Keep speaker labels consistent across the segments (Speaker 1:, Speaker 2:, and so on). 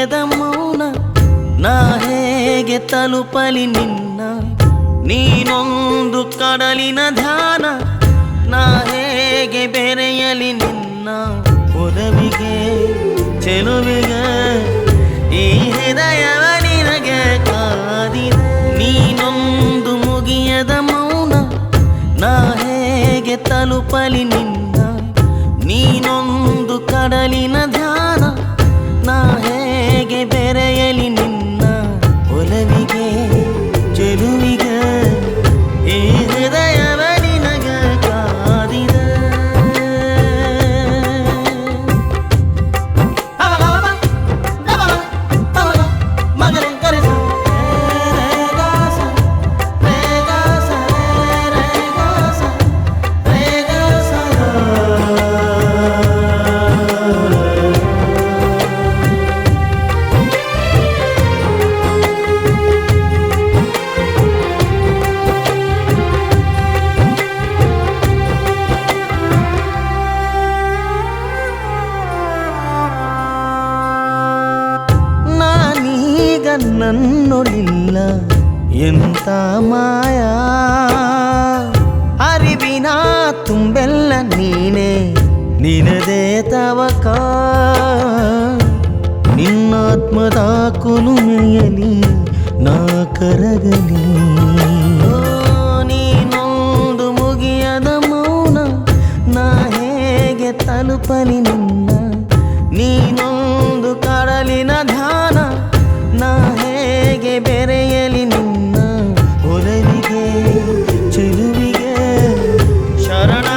Speaker 1: ಮುಗಿಯದ ಮೌನ ನಾ ಹೇಗೆ ತಲುಪಲಿ ನಿನ್ನ ನೀನೊಂದು ಕಡಲಿನ ಧ್ಯಾನ ನಾ ಹೇಗೆ ಬೆರೆಯಲಿ ನಿನ್ನ ಒಲವಿಗೆ ಚೆಲುವಿಗೆ ಈ ಹೃದಯವ ನಿನಗೆ ಕಾದಿದೆ ನೀನೊಂದು ಮುಗಿಯದ ಮೌನ ನಾ ಹೇಗೆ ತಲುಪಲಿ ನಿನ್ನ ನೀನೊಂದು ಕಡಲಿನ ಧ್ಯಾನ ನಾ ಹೇಗೆ ಬೆರೆಯಲಿ ನಿನ್ನ ಒಲವಿಗೆ ಚೆಲುವಿಗೆ ಈ ಹೃದಯವ ನಿನಗೆ ಕಾದಿದೆ ನನ್ನೊಳಿಲ್ಲ ಎಂತ ಮಾಯಾ ಅರಿವಿನ ತುಂಬೆಲ್ಲ ನೀನೇ ನಿನದೇ ತವಕ ನಿನ್ನಾತ್ಮದ ಕುಲುಮೆಯಲಿ ನಾ ಕರಗಲಿ ನೀನೊಂದು ಮುಗಿಯದ ಮೌನ ನಾ ಹೇಗೆ ತಲುಪಲಿ ನಿನ್ನ ನೀನೊಂದು ಕಡಲಿನ ಧ್ಯಾನ ನಾ ಹೇಗೆ ಬೆರೆಯಲಿ ನಿನ್ನ ಒಲವಿಗೆ ಚೆಲುವಿಗೆ ಶರಣ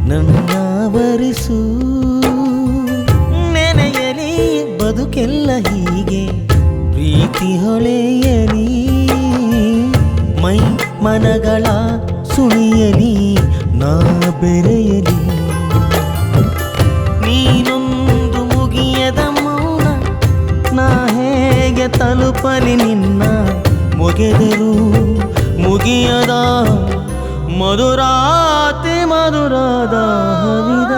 Speaker 1: ನನ್ನಾವರಿಸು ನೆನೆಯಲಿ ಬದುಕೆಲ್ಲ ಹೀಗೆ ಪ್ರೀತಿ ಹೊಳೆಯಲಿ ಮೈ ಮನಗಳ ಸುಳಿಯಲಿ ನಾ ಬೆರೆಯಲಿ ನೀನೊಂದು ಮುಗಿಯದ ಮೌನ ನಾ ಹೇಗೆ ತಲುಪಲಿ ನಿನ್ನ ಮುಗಿದರು ಮುಗಿಯದ ಮಧುರಾತಿ ಮಧುರಾದ ಹರಿದ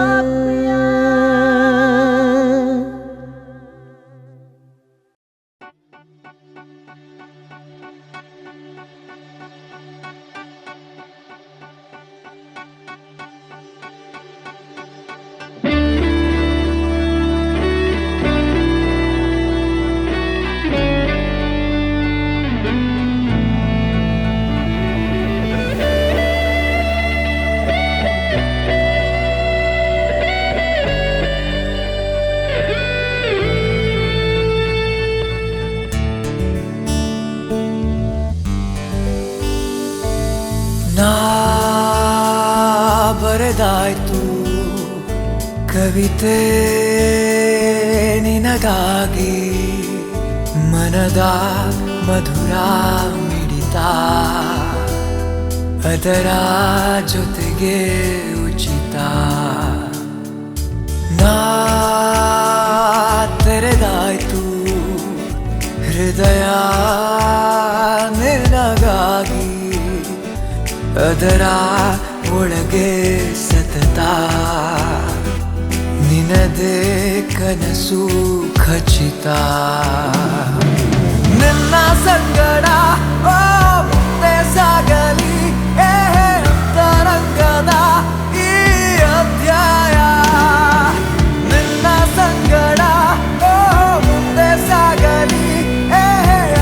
Speaker 2: ಬರೆದಾಯ್ತು ಕವಿತೆ ನಿನಗಾಗಿ ಮನದ ಮಧುರ ಮಿಡಿತ ಅದರ ಜೊತೆಗೆ ಉಚಿತ ನಾ ತೆರೆದಾಯ್ತು ಹೃದಯ ನಿನಗಾಗಿ ಅದರ ಒಳಗೆ ಸತತ ನಿನದೇ ಕನಸು ಖಚಿತ ನಿನ್ನ ಸಂಗಡ ಮುಂದೆ ಸಾಗಲಿ ತರಂಗದ ಈ ಅಧ್ಯಾಯ ನಿನ್ನ ಸಂಗಡ ಮುಂದೆ ಸಾಗಲಿ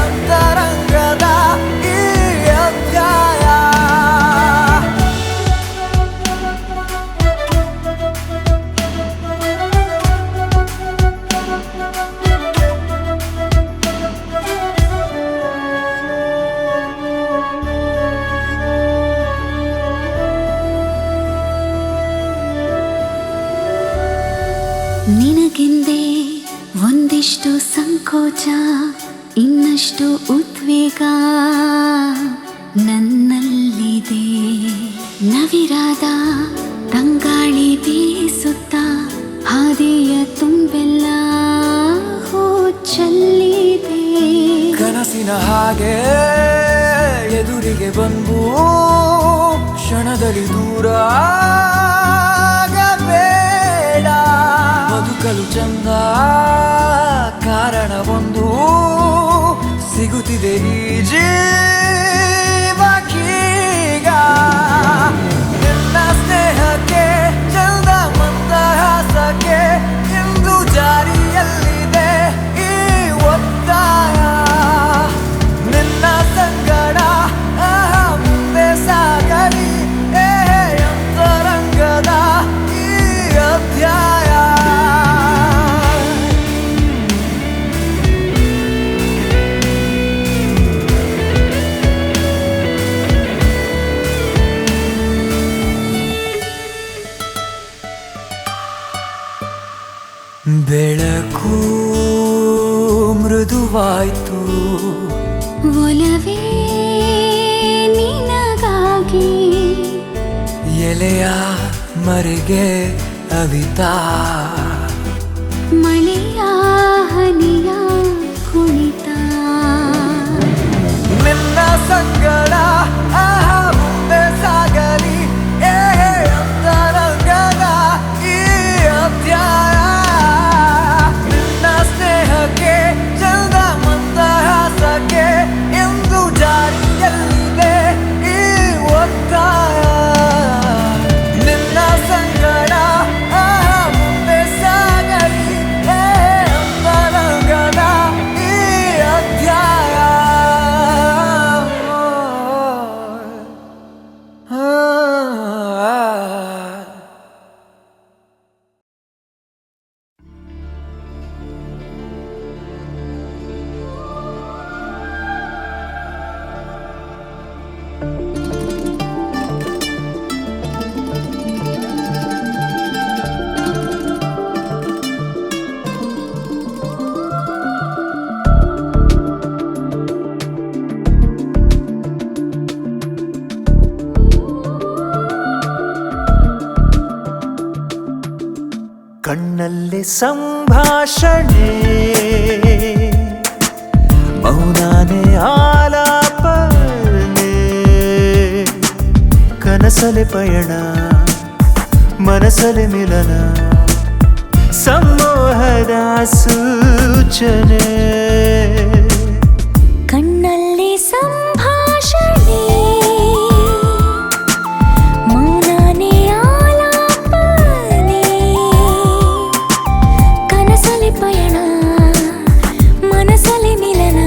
Speaker 2: ಅಂತರಂಗದ ಈ ಅಧ್ಯಾಯ
Speaker 3: ಹಿಂದೆ ಒಂದಿಷ್ಟು ಸಂಕೋಚ, ಇನ್ನಷ್ಟು ಉದ್ವೇಗ ನನ್ನಲ್ಲಿದೆ. ನವಿರಾದ ತಂಗಾಳಿ ಬೀಸುತ್ತ ಹಾದಿಯ ತುಂಬೆಲ್ಲ ಹೂ ಚೆಲ್ಲಿದೆ.
Speaker 2: ಕನಸಿನ ಹಾಗೆ ಎದುರಿಗೆ ಬಂದು ಕ್ಷಣದಲ್ಲಿ ದೂರ ಆಗಬೇಡ. ಬದುಕಲು ಚಂದ ಕಾರಣವೊಂದು ಸಿಗುತ್ತಿದೆ ಈ ಜೀವಕ್ಕೀಗ. ನಿನ್ನ ಸ್ನೇಹಕ್ಕೆ ಚಂದ ಮಂದಹಾಸಕ್ಕೆ ಇಂದು ಜಾರಿಯಲ್ಲಿದೆ ಈ ಒತ್ತಾಯ. ನಿನ್ನ ಸಂಗಡ ಮುಂದೆ ಸಾಗಲಿ ಅಂತರಂಗದ ಈ ಅಧ್ಯಾಯ. ಬೆಳಕು ಮೃದುವಾಯ್ತು,
Speaker 3: ಒಲವೇ ನಿನಗಾಗಿ.
Speaker 2: ಎಲೆಯ ಮರೆಗೆ ಅವಿತಾ
Speaker 3: ಮಳೆಯ ಹನಿಯ ಕುಣಿತ.
Speaker 2: ನಿನ್ನ ಸಂಗಡ ಮುಂದೆ ಸಾಗಲಿ ಅಂತರಂಗದ ಈ ಅಧ್ಯಾಯ. ನಿನ್ನ ಸ್ನೇಹಕ್ಕೆ ಚಂದ ಮಂದಹಾಸಕ್ಕೆ ಎಂದು ಜಾರಿಯಲ್ಲಿದೆ ಈ ಒತ್ತಾಯ. ನಿನ್ನ ಸಂಗಡ ಮುಂದೆ ಸಾಗಲಿ ಅಂತರಂಗದ ಈ ಅಧ್ಯಾಯ.
Speaker 1: ಕಣ್ಣಲ್ಲಿ ಸಂಭಾಷಣೆ, ಮೌನಾನೇ ಆಲಾಪನೆ. ಕನಸಲೆ ಪಯಣ, ಮನಸಲೆ ಮಿಲನ, ಸಂಮೋಹದ ಸೂಚನೆ.
Speaker 3: ಕಣ್ಣಲ್ಲಿ ಸಂಭಾಷಣೆ, ಮೌನನೇ ಆಲಾಪನೆ. ಕನಸಲಿ ಪಯಣ, ಮನಸಲಿ ಮಿಲನ,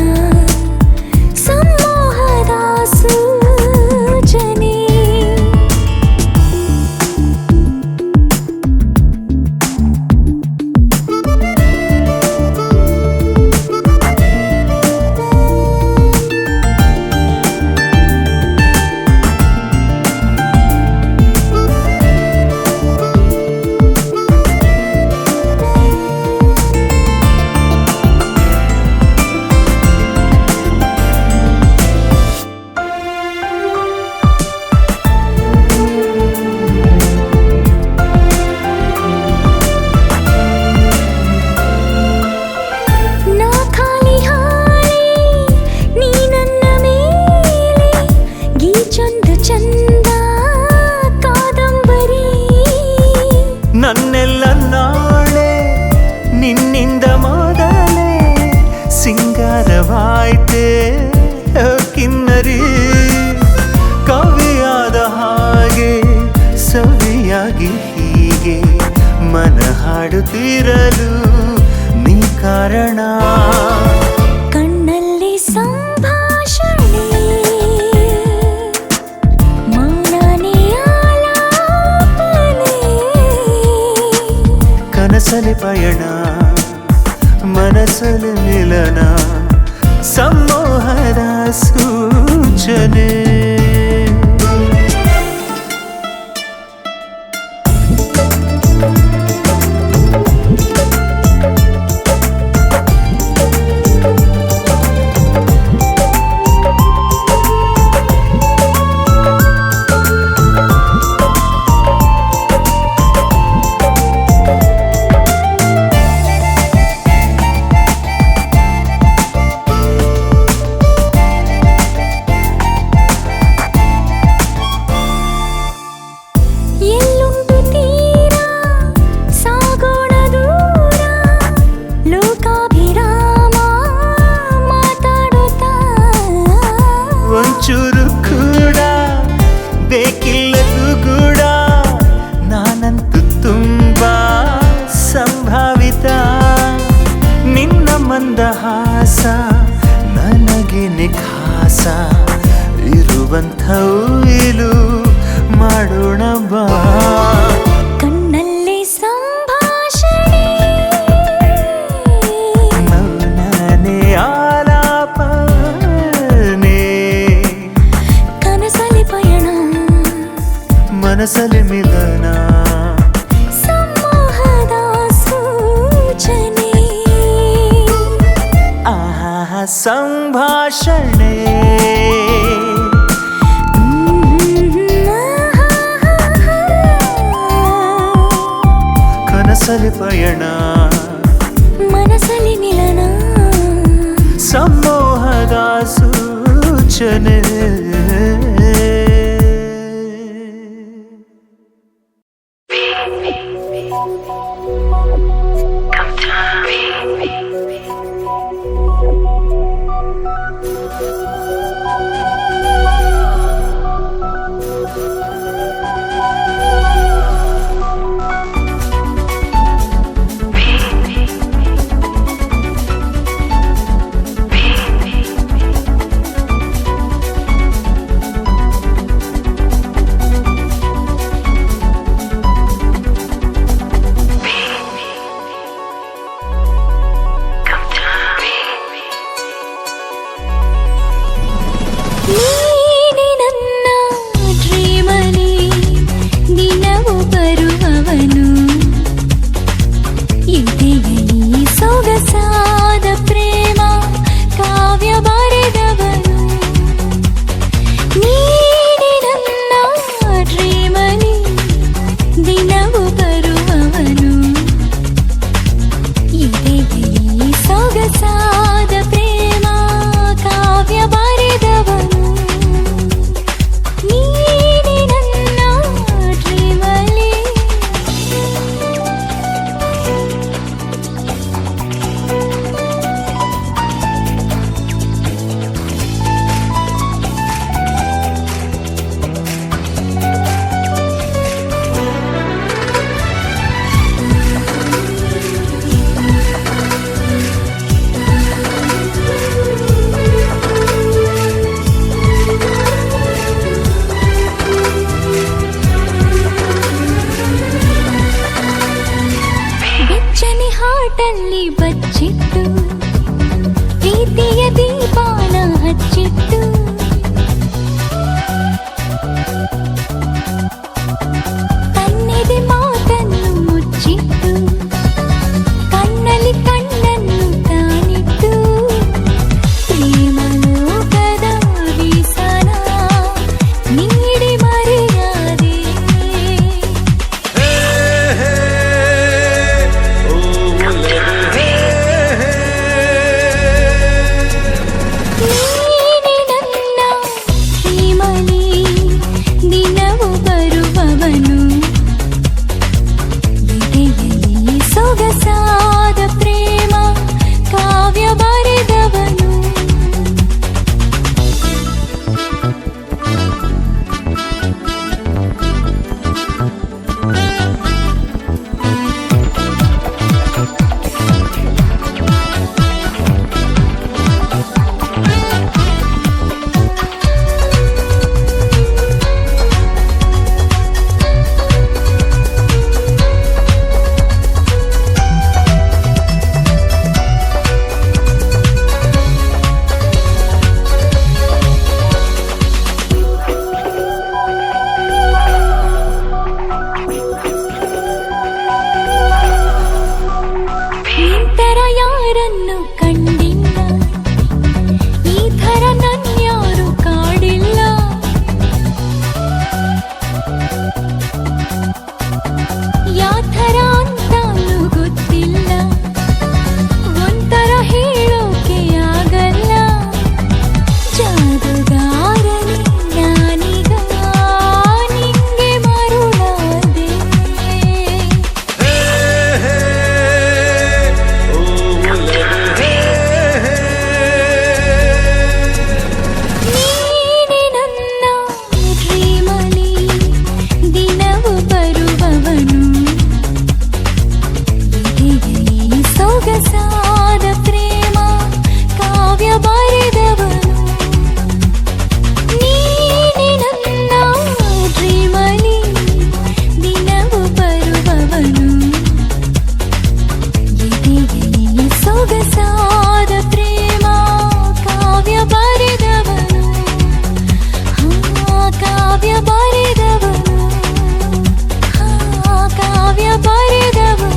Speaker 3: ಸಂಮೋಹದ ಸೂಚನೆ.
Speaker 1: ನನ್ನೆಲ್ಲ ನಾಳೆ ನಿನ್ನಿಂದ ಮೊದಲೇ ಸಿಂಗಾರವಾಯ್ತೆ ಕಿನ್ನರಿ. ಕವಿಯಾದ ಹಾಗೆ ಸವಿಯಾಗಿ ಹೀಗೆ ಮನ ಹಾಡುತ್ತಿರಲು ನೀ ಕಾರಣ.
Speaker 3: ಕಣ್ಣಲ್ಲಿ ಸಂಭಾಷಣೆ, ಮೌನನೇ ಆಲಾಪನೆ.
Speaker 1: ಕನಸಲಿ ಪಯಣ, ಮನಸಲಿ ಮಿಲನ, ಸಂಮೋಹದ ಸೂಚನೆ. ಮಂದಹಾಸ ನನಗೆ ನಿಖಾಸ ಇರುವಂಥ ಇಲು ಮಾಡೋಣ ಬಾ
Speaker 3: ಕಣ್ಣಲ್ಲಿ ಸಂಭಾಷಣೆ
Speaker 1: ಮೌನನೇ ಆಲಾಪನೆ
Speaker 3: ಕನಸಲಿ ಪಯಣ
Speaker 1: ಮನಸ್ಸಲ್ಲಿ ಮಿಲನ
Speaker 3: ಸಂಮೋಹದ ಸೂಚನೆ
Speaker 1: ಆಹಾ ಸಂಭಾಷಣೆ ಕನಸಲಿ ಪಯಣ
Speaker 3: ಮನಸ್ಸಲ್ಲಿ ಮಿಲನ
Speaker 1: ಸಮೋಹದ ಸೂಚನೆ
Speaker 3: ನೀನೆ ನನ್ನ ಡ್ರೀಮನಿ ದಿನವೂ ಬರುವವನು ಎದೆಯಲ್ಲಿ ಸೊಗಸಾದ ಪ್ರೇಮ ಕಾವ್ಯ ಬರೆದವನು ನೀನೆ ನನ್ನ ಡ್ರೀಮನಿ ದಿನವೂ ಬರುವವನು ಎದೆಯಲ್ಲಿ ಸೊಗಸಾದ ಪ್ರೇಮ ಕಾವ್ಯ ಬರೆದವನು ನೀನೆ ನನ್ನ ಡ್ರೀಮಲ್ಲಿ ಬೆಚ್ಚನೆ ಹಾಟಲ್ಲಿ ಬಚ್ಚಿಟ್ಟು ಪ್ರೀತಿಯ ದೀಪಾನ ಹಚ್ಚಿಟ್ಟು ತನ್ನೆದೆ ಮಾತನ್ನು ಮುಚ್ಚಿಟ್ಟು ಕಣ್ಣಲ್ಲಿ ಕಣ್ಣನ್ನು ತಾನಿಟ್ಟು ಪ್ರೇಮ ಲೋಕದ ವೀಸನ ನೀಡಿ ಮರೆಯಾದೆ ನೀನೆ ನನ್ನ ಬರೆದವನು ನೀನೆ ನನ್ನ ಡ್ರೀಮಲ್ಲಿ ದಿನವೂ ಬರುವವನು ಎದೆಯಲ್ಲಿ ಸೊಗಸಾದ ಪ್ರೇಮ ಕಾವ್ಯ ಬರೆದವನು ಕಾವ್ಯ ಬರೆದವನು ಕಾವ್ಯ ಬರೆದವನು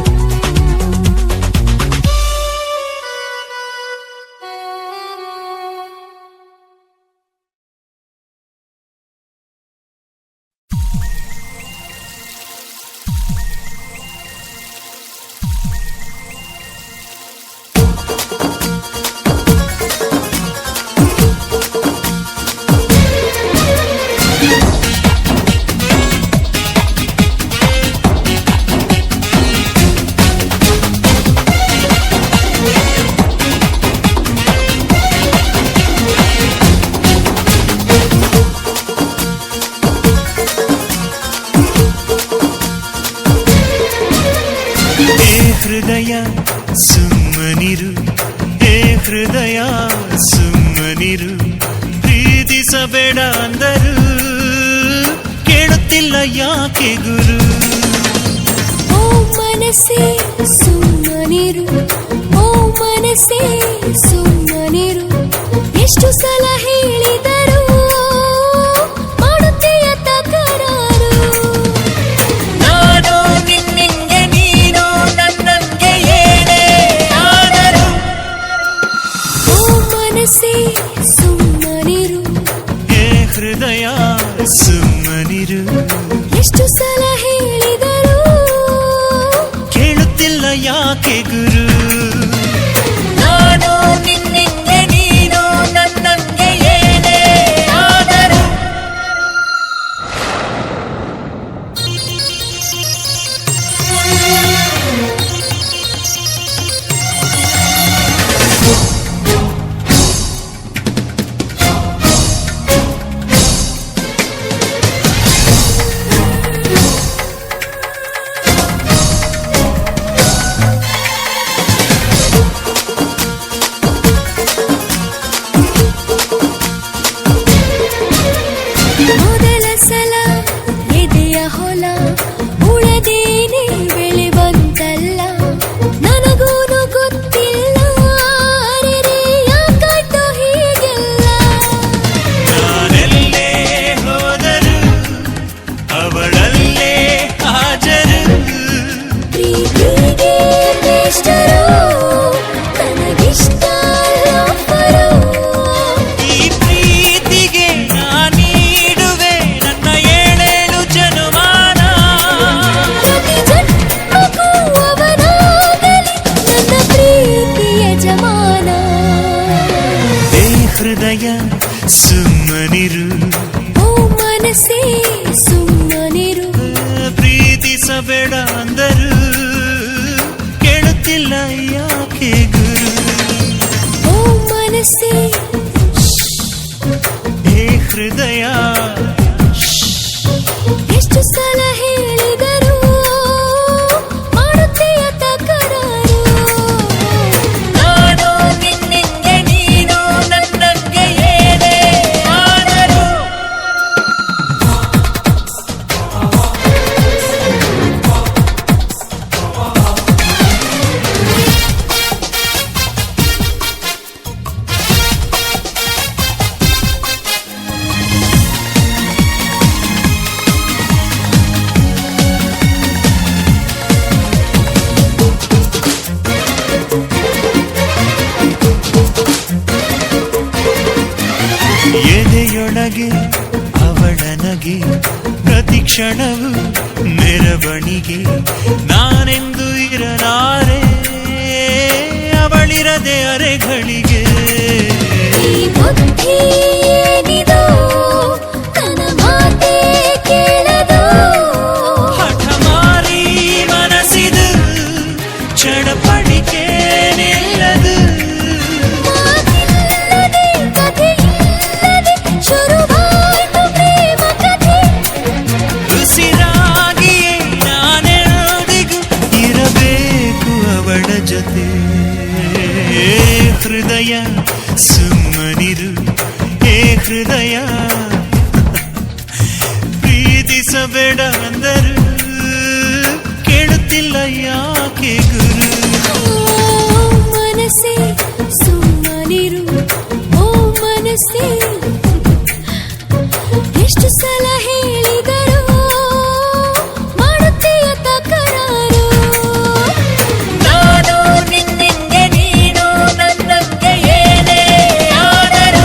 Speaker 1: ಹೃದಯ ಸುಮ್ಮನಿರು ಹೇ ಹೃದಯ ಸುಮ್ಮನಿರು ಪ್ರೀತಿಸಬೇಡ ಅಂದರು ಕೇಳುತ್ತಿಲ್ಲ ಯಾಕೆ ಗುರು
Speaker 3: ಓ ಮನಸ್ಸೇ ಸುಮ್ಮನಿರು ಓ ಮನಸ್ಸೇ ಸುಮ್ಮನಿರು ಎಷ್ಟು ಸಲ ಹೇಳಿದರು ಮಾಡುತ್ತೀಯ ತಕರಾರು
Speaker 1: ನಾನು ನಿನ್ನಿಂಗೆ ನೀನು ನನ್ನಂಗೆ ಏನೇ ಆದರೂ
Speaker 3: ಓ ಮನಸ್ಸೇ ಸುಮ್ಮನಿರು
Speaker 1: ಹೇ ಹೃದಯ ಸುಮ್ಮನಿರು
Speaker 3: ಎಷ್ಟು ಸಲ ಹೇಳಿದರು
Speaker 1: ಕೇಳುತ್ತಿಲ್ಲ ಯಾಕೆ ಗುರು ನಾನು ನಿನ್ನಿಂಗೆ ನೀನು ನನ್ನಂಗೆ ಏನೇ ಆದರೂ
Speaker 3: ಮೊದಲ ಸಲ ಎದೆಯ ಹೊಲ ಉಳದೇನೆ ಬೆಳೆ ಬಂತಲ್ಲ ನನಗೂನು ಗೊತ್ತಿಲ್ಲ ಅರೆರೆ ಯಾಕಾಯ್ತು ಹೀಗೆಲ್ಲ
Speaker 1: ನಾನೆಲ್ಲೇ ಹೋದರು ಅವಳಲ್ಲೇ ಹಾಜರು
Speaker 3: ಪ್ರೀತಿಗೆ ಮೇಷ್ಟರು ನನಗಿಷ್ಟ ಆಫರು
Speaker 1: ಈ ಪ್ರೀತಿಗೆ ನಾನೀಡುವೆ ನನ್ನ ಏಳೇಳು ಜನುಮಾನ
Speaker 3: ಪ್ರತಿ ಜನ್ಮಕ್ಕೂ ಅವನಾಗಲಿ ನನ್ನ ಪ್ರೀತಿ ಯಜಮಾನ
Speaker 1: ಹೇ ಹೃದಯ ಸುಮ್ಮನಿರು
Speaker 3: ಓ ಮನಸ್ಸೇ ಸುಮ್ಮನಿರು
Speaker 1: ಪ್ರೀತಿಸಬೇಡ ಅಂದರು ಕೇಳುತ್ತಿಲ್ಲ ಯಾಕೆ ಗುರು
Speaker 3: ಓ ಮನಸ್ಸೇ
Speaker 1: ಹೇ ಹೃದಯ
Speaker 3: ಎಷ್ಟು ಸಲ ಹೇಳಿದರು ಮಾಡುತ್ತೀಯ ತಕರಾರು
Speaker 1: ನಾನು ನಿನ್ನಿಂಗೆ ನೀನು ನನ್ನಂಗೆ ಏನೇ ಆದರೂ ಎದೆಯೊಳಗೆ ಅವಳನಗೆ ಪ್ರತಿ ಕ್ಷಣವು ಮೆರವಣಿಗೆ ನಾನೆಂದು ಇರಲಾರೆ ಅವಳಿರದೆ ಅರೆಗಳಿಗೆ
Speaker 3: ಈ ಬುದ್ಧಿ ಏನಿದೋ ನನ್ನ ಮಾತೇ ಕೇಳದು
Speaker 1: ಹಠಮಾರಿ ಮನಸ್ಸಿದು ಚಡಪಡಿಕೆ ನಿಲ್ಲದು
Speaker 3: ಮಾತಿಲ್ಲದೆ ಕಥೆಯಿಲ್ಲದೆ ಶುರುವಾಯ್ತು ಪ್ರೇಮ ಕಥೆ
Speaker 1: ಉಸಿರಾಗಿಯೇ ನಾನೆಂದಿಗೂ ಇರಬೇಕು ಅವಳ ಜೊತೆ ಹೃದಯ ಸುಮ್ಮನಿರು ಹೇ ಹೃದಯ ಪ್ರೀತಿಸಬೇಡ ಅಂದರು ಕೇಳುತ್ತಿಲ್ಲ ಯಾಕೆ ಗುರು
Speaker 3: ಮನಸ್ಸೇ ಸುಮ್ಮನಿರು ಓ ಮನಸ್ಸೇ ಎಷ್ಟು ಸಲ ಹೇಳಿದರು ಮಾಡುತ್ತೀಯ ತಕರಾರು
Speaker 1: ನಾನು ನಿನ್ನಿಂಗೆ ನೀನು ನನ್ನಂಗೆ ಏನೇ ಆದರೂ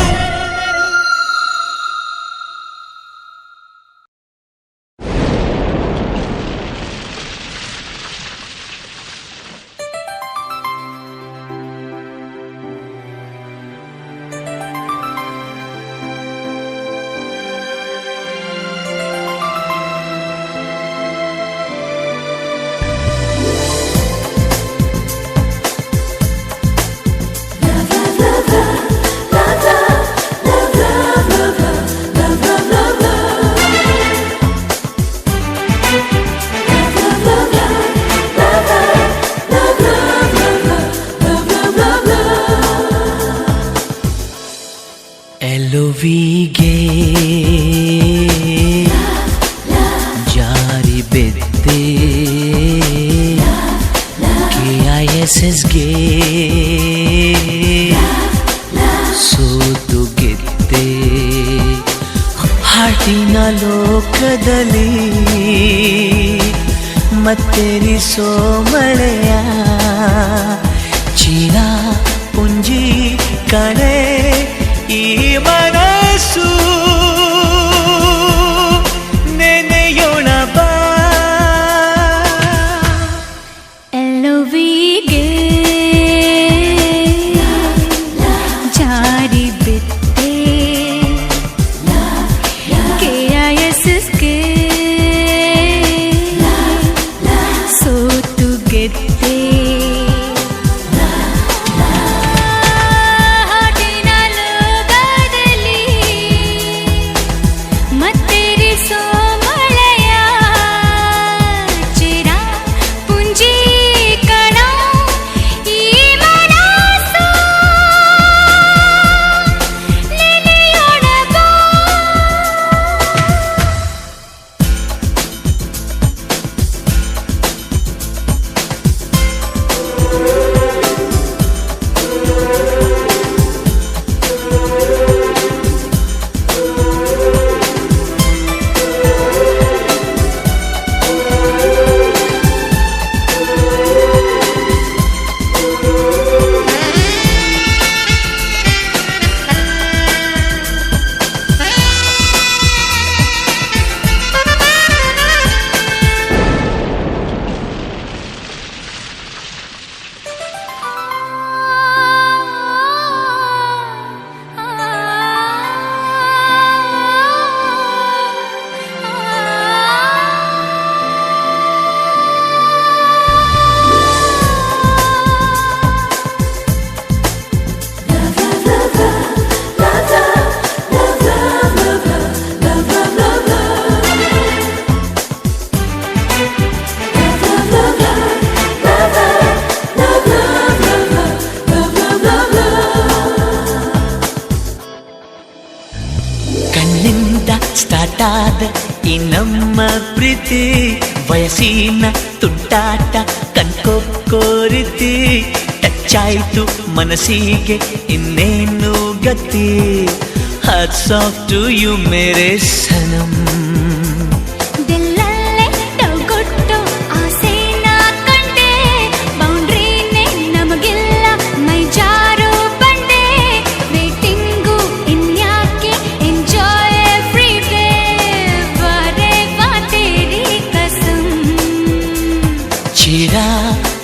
Speaker 4: ಎಲುವಿಗೆ ಜಾರಿ ಬಿದ್ದೆ KISSಗೆ ಸೋತು ಗೆದ್ದೆ ಹಾಟಿನ ಲೋಕದಲ್ಲಿ ಮತ್ತೆರಿಸೋ ಮಳೆಯ ಚಿರ ಪುಂಜಿ ಕಣೆ ಈ ಮನಸ್ಸು ನೆನೆಯೋಣ ಬಾ
Speaker 3: ಎಲುವಿಗೆ ಜಾರಿ ಬಿದ್ದೆ KISSಗೆ ಸೋತು ಗೆದ್ದೆ
Speaker 4: ಸ್ಟಾರ್ಟ್ ಆದ ಈ ನಮ್ಮ ಪ್ರೀತಿ ವಯಸ್ಸಿನ ತುಂಟಾಟ ಕಣ್ಕೊಕ್ಕೋರಿತಿ ಟಚ್ ಆಯ್ತು ಮನಸ್ಸಿಗೆ ಇನ್ನೇನು ಗತಿ ಹ್ಯಾಟ್ಸ್ ಆಫ್ ಟು ಯು ಮೇರೆ ಸನಂ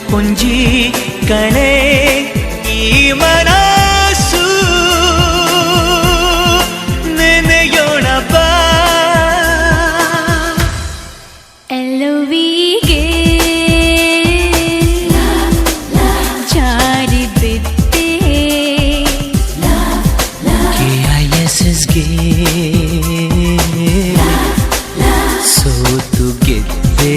Speaker 4: ಪುಂಜಿ ಕಣೆ ಈ ಮನಸ್ಸು ನೆನೆಯೋಣ ಬಾ
Speaker 3: ಎಲುವಿಗೆ ಜಾರಿ ಬಿದ್ದೆ
Speaker 4: KISSಗೆ ಸೋತು ಗೆದ್ದೆ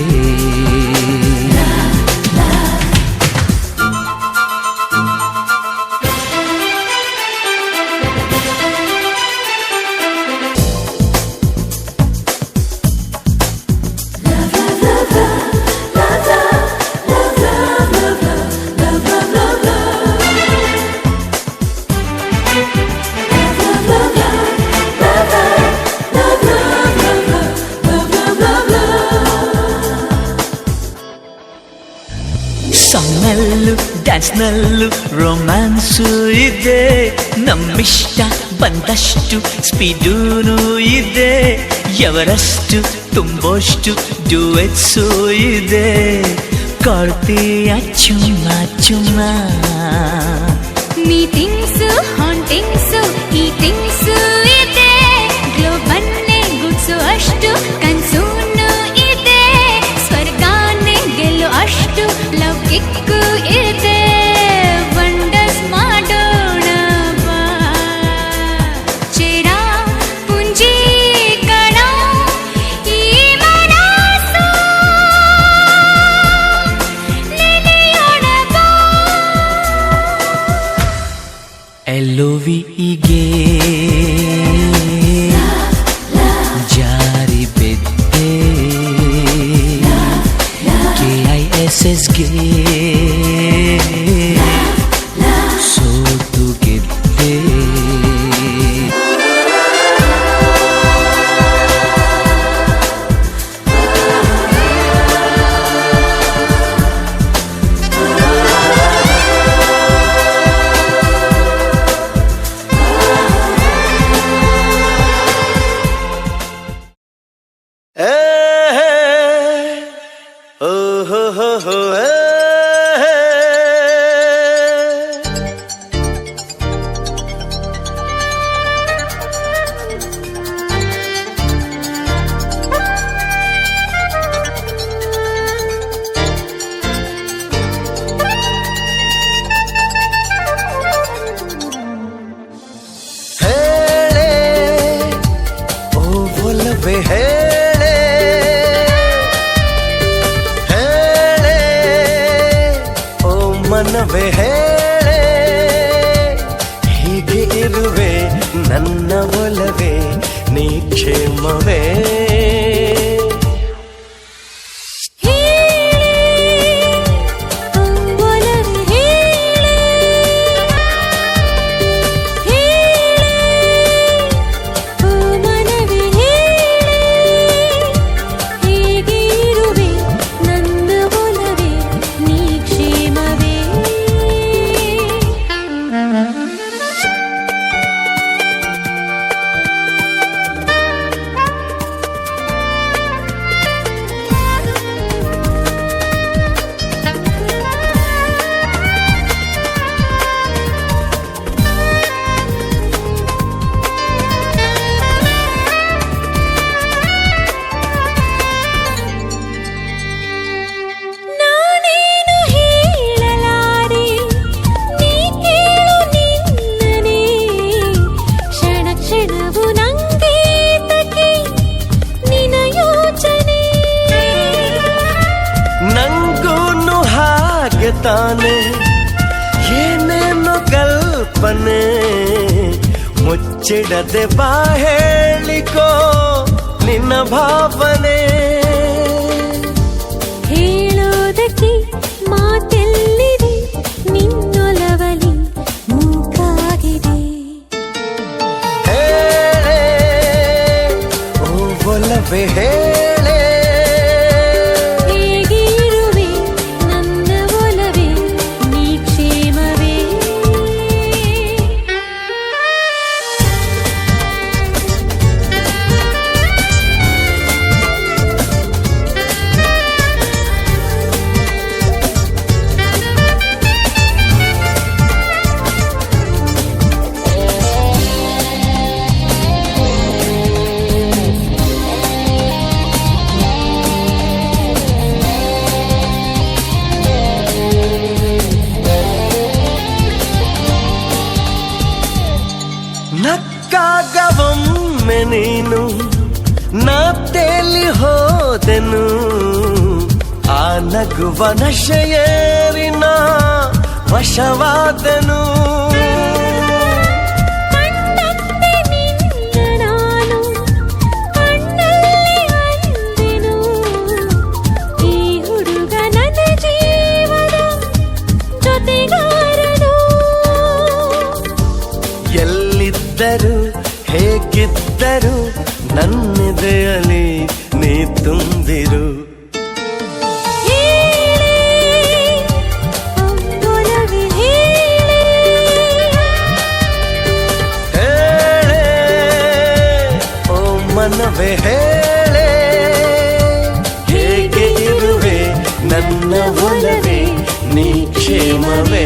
Speaker 4: ಡ್ಯಾನ್ಸ್ನಲ್ಲೂ ರೊಮ್ಯಾನ್ಸು ಇದೆ, ನಮ್ಮಿಷ್ಟ ಬಂದಷ್ಟು ಸ್ಪೀಡೂನು ಇದೆ, ಎವರಷ್ಟು ತುಂಬೋಷ್ಟು ಡ್ಯುಯೆಟ್ಸು ಇದೆ, ಕೊಡ್ತೀಯ ಚುಮ್ಮ ಚುಮ್ಮ.
Speaker 3: ಮೀಟಿಂಗ್ಸು ಹಾಂಟಿಂಗ್ಸು ಈಟಿಂಗ್ಸು ಇದೆ, ಗ್ಲೋಬನ್ನೇ ಗುಡ್ಸು ಅಷ್ಟು ಕನ್ಸೂನು ಇದೆ, ಸ್ವರ್ಗಾನ್ನೇ ಗೆಲ್ಲು ಅಷ್ಟು ಲವ್ ಕಿಕ್ಕು ಇದೆ, ವಂಡರ್ಸ್ ಮಾಡೋಣ ಬಾ. ಚೇರ ಪುಂಜಿ ಕಣ ಈ ಮನಸ್ಸು ನೆನೆಯೋಣ ಬಾ.
Speaker 4: LOVEಗೆ ಜಾರಿ ಬಿದ್ದೆ, KISSಗೆ ಸೋತು ಗೆದ್ದೆ.
Speaker 2: ಹೇಳೆ ಓ ಒಲವೇ ಹೇಳೆ, ಹೇಳೆ ಓ ಮನವೇ ಹೇಳೆ, ಹೀಗೆ ಇರುವೆ ನನ್ನ ಒಲವೇ ನೀ ಕ್ಷೇಮವೇ. ತಾನೆ ಏನೇನು ಕಲ್ಪನೆ, ಮುಚ್ಚಿಡದೆ ಬಾ ಹೇಳಿಕೋ ನಿನ್ನ ಭಾವನೆ.
Speaker 3: ಹೇಳೋದಕ್ಕೆ ಮಾತೆಲ್ಲಿದೆ, ನಿನ್ನೊಲವಲಿ ಮೂಕಾಗಿದೆ.
Speaker 2: ಹೇಳೆ ಓ ಒಲವೇ ಹೇಳೆ, ನಕ್ಕಾಗವೊಮ್ಮೆ ನೀನು ನಾ ತೇಲಿ ಹೋದೆನು, ಆ ನಗುವ ನಶೆಯೇರಿನ ವಶವಾದನು. ಎಲ್ಲಿದ್ದರು ಹೇಗಿದ್ದರು ನನ್ನೆದೆಯಲ್ಲಿ ನೀ ತುಂಬಿರು.
Speaker 3: ಹೇಳೆ
Speaker 2: ಒಲವೇ ಹೇಳೆ ಹೇಗೆ ಇರುವೆ ನನ್ನ ಒಲವೇ ನೀ ಕ್ಷೇಮವೇ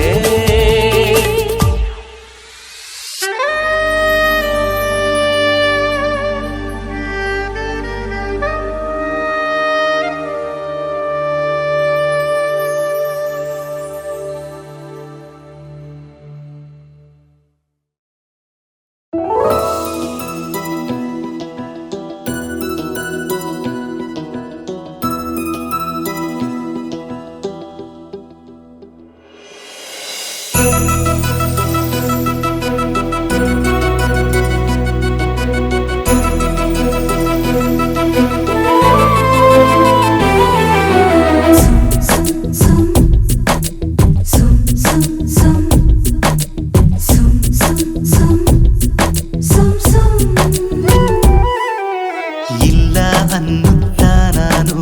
Speaker 1: ಇಲ್ಲ ಅನ್ನುತ್ತ ನಾನು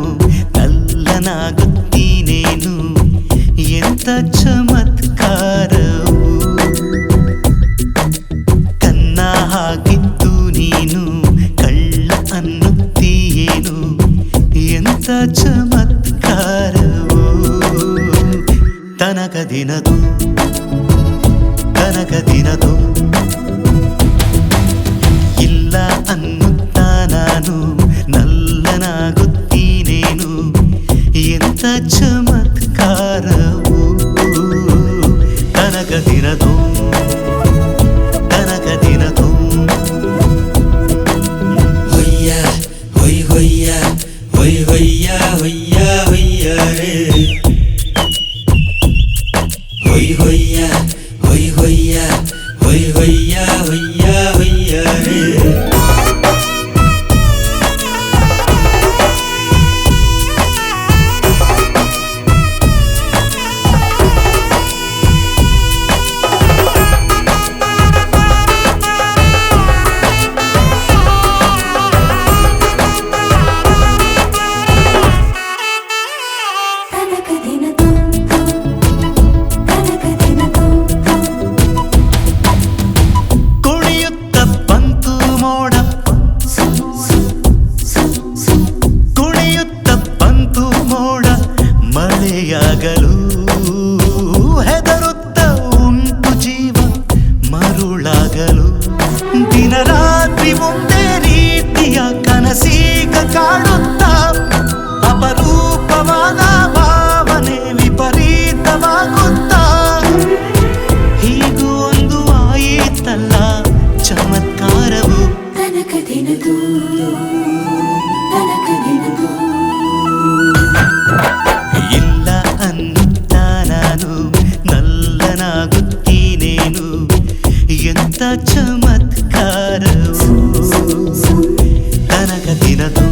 Speaker 1: ಕಳ್ಳನಾಗುತ್ತೀನೇನು ಎಂತ ಚಮತ್ಕಾರವು ಕನ್ನ ಹಾಕಿದ್ದು ನೀನು ಕಳ್ಳ ಅನ್ನುತ್ತೀಯೇನು ಎಂತ ಚಮತ್ಕಾರವು ತನಕ ದಿನದು ಇಲ್ಲ ಅನ್ನುತ್ತ ನಾನು ನಲ್ಲನಾಗುತ್ತೀನೇನು ಎಂತ ಚಮತ್ಕಾರವು ತನಕ ದಿನದು
Speaker 5: ಹೊಯ್ಯ ಹೊಯ್ ಹೊಯ್ಯ ಹೊಯ್ ಹೊಯ್ಯ ಹೊಯ್ಯ ಹೊಯ್ಯ ರೇ ಹೊಯ್ ಹೊಯ್ಯ ಹೊಯ್ ಹೊಯ್ಯ ಹೊಯ್ ಹೊಯ್ಯ ಹೊಯ್ಯ ಹೊಯ್ಯ ರೇ
Speaker 1: ಕುಣಿಯುತ್ತ ಬಂತು ಮೋಡ ಕುಣಿಯುತ್ತ ಬಂತು ಮೋಡ ಮಳೆಯಾಗಲು ಹೆದರುತ್ತ ಉಂಟು ಜೀವ ಮರುಳಾಗಲು ದಿನ ರಾತ್ರಿ ಒಂದೇ ರೀತಿಯ ಕನಸೀಗ ಕಾಡುತ್ತ ಅಪರೂಪವಾದ ಭಾವನೆ ವಿಪರೀತವಾಗುತ್ತ ಹೀಗೂ ಒಂದು ಆಯಿತಲ್ಲ ಚಮತ್ಕಾರವು ಇಲ್ಲ ಅನ್ನುತ್ತ ನಾನು ನಲ್ಲನಾಗುತ್ತೀನೇನು ಎಂತ ಚಮತ್ಕಾರವು ತನಕ ದಿನದು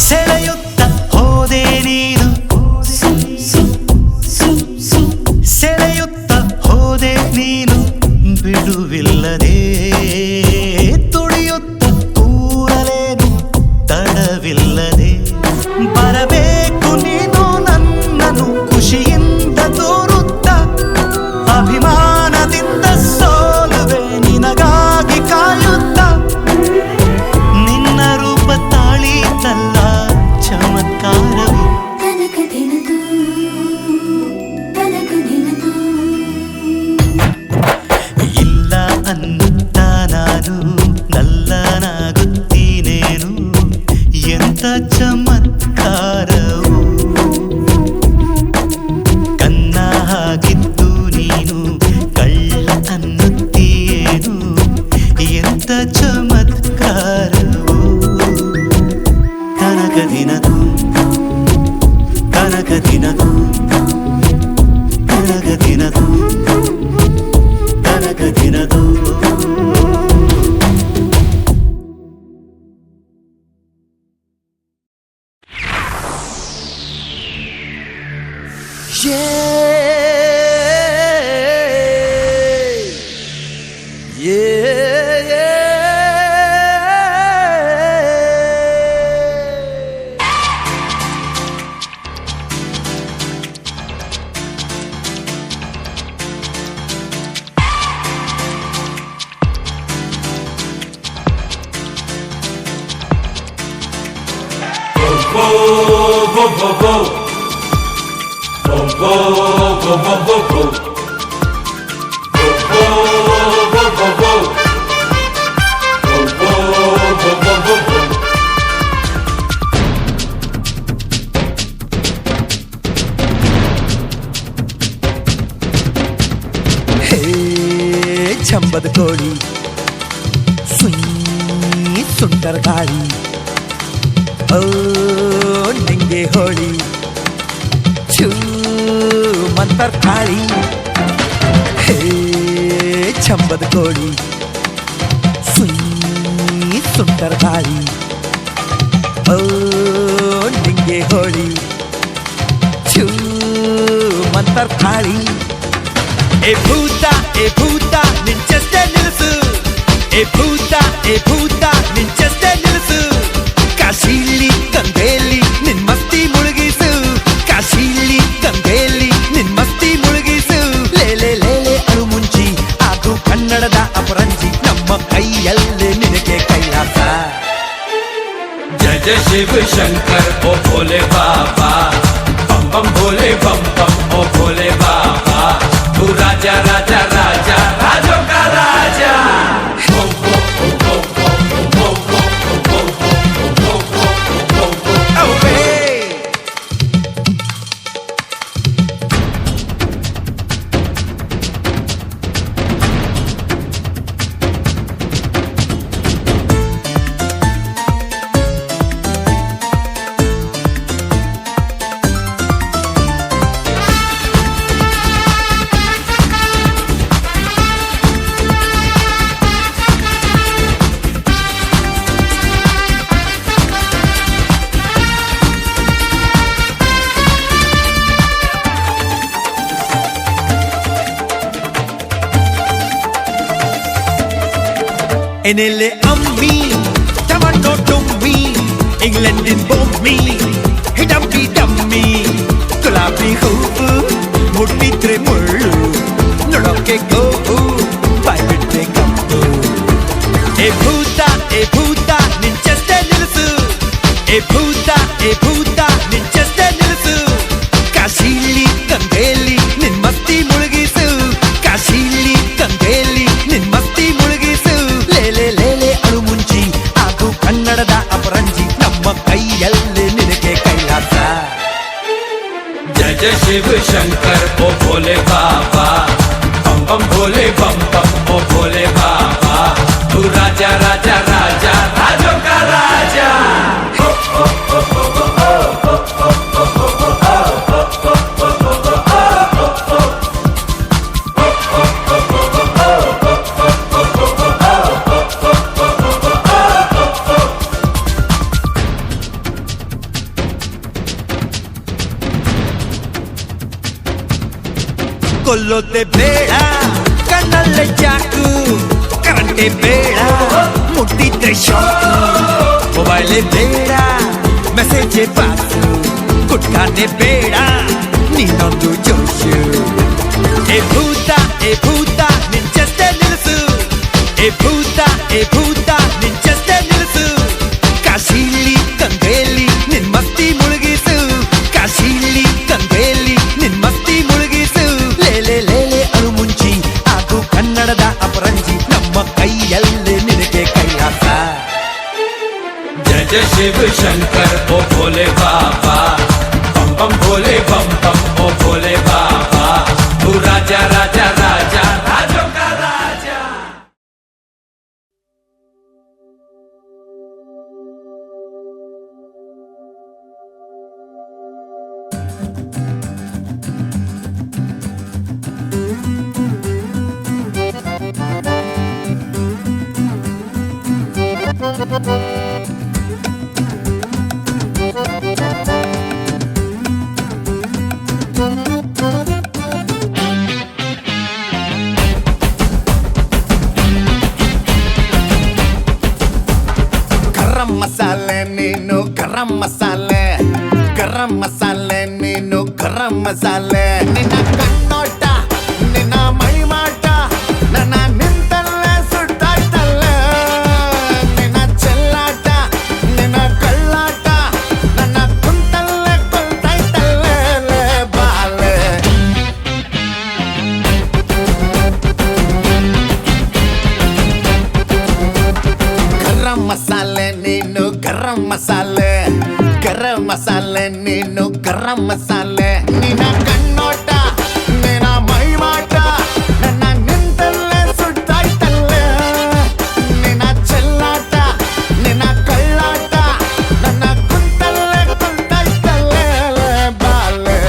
Speaker 1: ಸೆಳೆಯುತ್ತ ಹೋದೆ ನೀನು ಸೆಳೆಯುತ್ತ ಹೋದೆ ನೀನು ಬಿಡುವಿಲ್ಲದೆ ತುಳಿಯುತ್ತ ಕೂರಲೇನು ತಡವಿಲ್ಲದೆ ಬರಬೇಕು ನೀನು ನನ್ನನ್ನು ಖುಷಿಯಿಂದ ತೋರುತ್ತ ಅಭಿಮಾನದಿಂದ ಸೋಲುವೆ ನಿನಗಾಗಿ ಕಾಯುತ್ತ ನಿನ್ನ ರೂಪ ತಾಳಿತಲ್ಲ ಚಮತ್ಕಾರವು ಇಲ್ಲ ಅನ್ನುತ್ತ ನಾನು ದಿನದು ಕನಕ ದಿನದು
Speaker 2: ಚಂಬದ ಕೋಳಿ ಸುಯ್ ಸುಂಟರ ಗಾಳಿ ಓ ನಿಂಗೆ ಹೋಳಿ ಚೂ ಮಂತರ ಕಾಳಿ ಹೇ ಚಂಬದ ಕೋಳಿ ಸುಯ್ ಸುಂಟರ ಗಾಳಿ ಓ ನಿಂಗೆ ಹೋಳಿ ಚೂ ಮಂತರ ಕಾಳಿ ए भूता ನಿಂಚಷ್ಟೇ ನಿಲ್ಸು ए ಭೂತ ನಿಂಚಷ್ಟೇ ನಿಲ್ಸು ಕಾಶಿಲಿ ಗಂಗೆಲಿ ನಿನ್ ಮಸ್ತಿ ಮುಳುಗಿಸು ಕಾಶಿಲಿ ಗಂಗೆಲಿ ನಿನ್ ಮಸ್ತಿ ಮುಳುಗಿಸು ಲೇಲೆ ಲೇಲೆ ಅಳು ಮುಂಚಿ ಅದು ಕನ್ನಡದ ಅಪರಂಜಿ ನಮ್ಮ ಕೈಯಲ್ಲೇ ನಿನಗೆ ಕೈಲಾಸ
Speaker 6: जय जय शिव शंकर ओ भोले बाबा बम बम भोले बम बम ओ भोले बाबा तू राजा राजा राजा राजों का राजा
Speaker 2: ಎನೆಲೆ ಅಮ್ಮಿ ಟೊಮಟೊ ಟುಮ್ಮಿ ಇಂಗ್ಲೆಂಡಿನ ಬೊಮ್ಮಿ ಹಿಡಂಬಿ ಡಮ್ಮಿ ಗುಲಾಬಿ ಹೂವು ಮುಟ್ಟಿದ್ರೆ ಮುಳ್ಳು ನೋಡೋಕೆ ಗೋವು ಬಾಯ್ಬಿಟ್ರೆ ಕಪ್ಪು ए ಭೂತ ನಿಂಚಷ್ಟೇ ನಿಲ್ಸು ए ಭೂತ ನಿಂಚಷ್ಟೇ ನಿಲ್ಸು ಕಾಶಿಲಿ ಗಂಗೆಲಿ ನಿನ್ ಮಸ್ತಿ ಮುಳುಗಿಸು ಕಾಶಿಲಿ ಗಂಗೆಲಿ ನಿನ್ ಮಸ್ತಿ ಮುಳುಗಿಸು ಲೇಲೆ ಲೇಲೆ ಅಳು ಮುಂಚಿ ಅದು ಕನ್ನಡದ ಅಪರಂಜಿ ನಮ್ಮ ಕೈಯಲ್ಲೇ ನಿನಗೆ ಕೈಲಾಸ
Speaker 6: जय जय शिव शंकर ओ भोले बाबा बम बम भोले बम बम ओ भोले बाबा तू राजा राजा राजा राजों का राजा
Speaker 2: ಕೊಲ್ಲೋದೆ ಬೇಡ ಕಣ್ಣಲ್ಲೇ ಚಾಕು ಕರಂಟೆ ಬೇಡ ಮುಟ್ಟಿದ್ರೆ ಶಾಕು ಮೊಬೈಲೇ ಬೇಡ ಮೆಸೇಜೇ ಪಾಸು ಗುಟ್ಕಾನೆ ಬೇಡ ನೀನೊಂದು ಜೋಶು ए ಭೂತ ನಿಂಚಷ್ಟೇ ನಿಲ್ಸು ए ಭೂತ ನಿಂಚಷ್ಟೇ ನಿಲ್ಸು ಕಾಶಿಲಿ ಗಂಗೆಲಿ ನಿನ್ ಮಸ್ತಿ ಮುಳುಗಿಸು ಕಾಶಿಲಿ ಗಂಗೆಲಿ ನಿನ್ ಮಸ್ತಿ ಮುಳುಗಿಸು ಲೇಲೆ ಲೇಲೆ ಅಳು ಮುಂಚಿ ಅದು ಕನ್ನಡದ ಅಪರಂಜಿ ನಮ್ಮ ಕೈಯಲ್ಲೇ ನಿನಗೆ ಕೈಲಾಸ
Speaker 6: जय जय शिव शंकर ओ भोले बाबा बम बम भोले बम बम ओ भोले बाबा तू राजा राजा राजा राजों का राजा
Speaker 7: ಗರಂ ಮಸಾಲೆ ಗರಂ ಮಸಾಲೆ ನೀನು ಗರಂ ಮಸಾಲೆ ನಿನ್ನ ಕಣ್ಣೋಟ ನಿನ್ನ ಮೈಮಾಟ ನನ್ನ ನಿಂತಲ್ಲೇ ಸುಟ್ಟಾಯ್ತಲ್ಲೇ ನಿನ್ನ ಚೆಲ್ಲಾಟ ನಿನ್ನ ಕಳ್ಳಾಟ ನನ್ನ ಕುಂತಲ್ಲೇ ಕೊಲ್ತಾಯ್ತಲ್ಲೇ ಬಾಲೆ ಗರಂ ಮಸಾಲೆ ನೀನು ಗರಂ ಮಸಾಲೆ ಗರಂ ಮಸಾಲೆ ನೀನು ಗರಂ ಮಸಾಲೆ ನಿನ್ನ ಕಣ್ಣೋಟ ನಿನ್ನ ಮೈಮಾಟ ನನ್ನ ನಿಂತಲ್ಲೇ ಸುಟ್ಟಾಯ್ತಲ್ಲೇ ನಿನ್ನ ಚೆಲ್ಲಾಟ ನಿನ್ನ ಕಳ್ಳಾಟ ನನ್ನ ಕುಂತಲ್ಲೇ ಕುಂತಾಯ್ತಲ್ಲೇ ಬಾಲೆ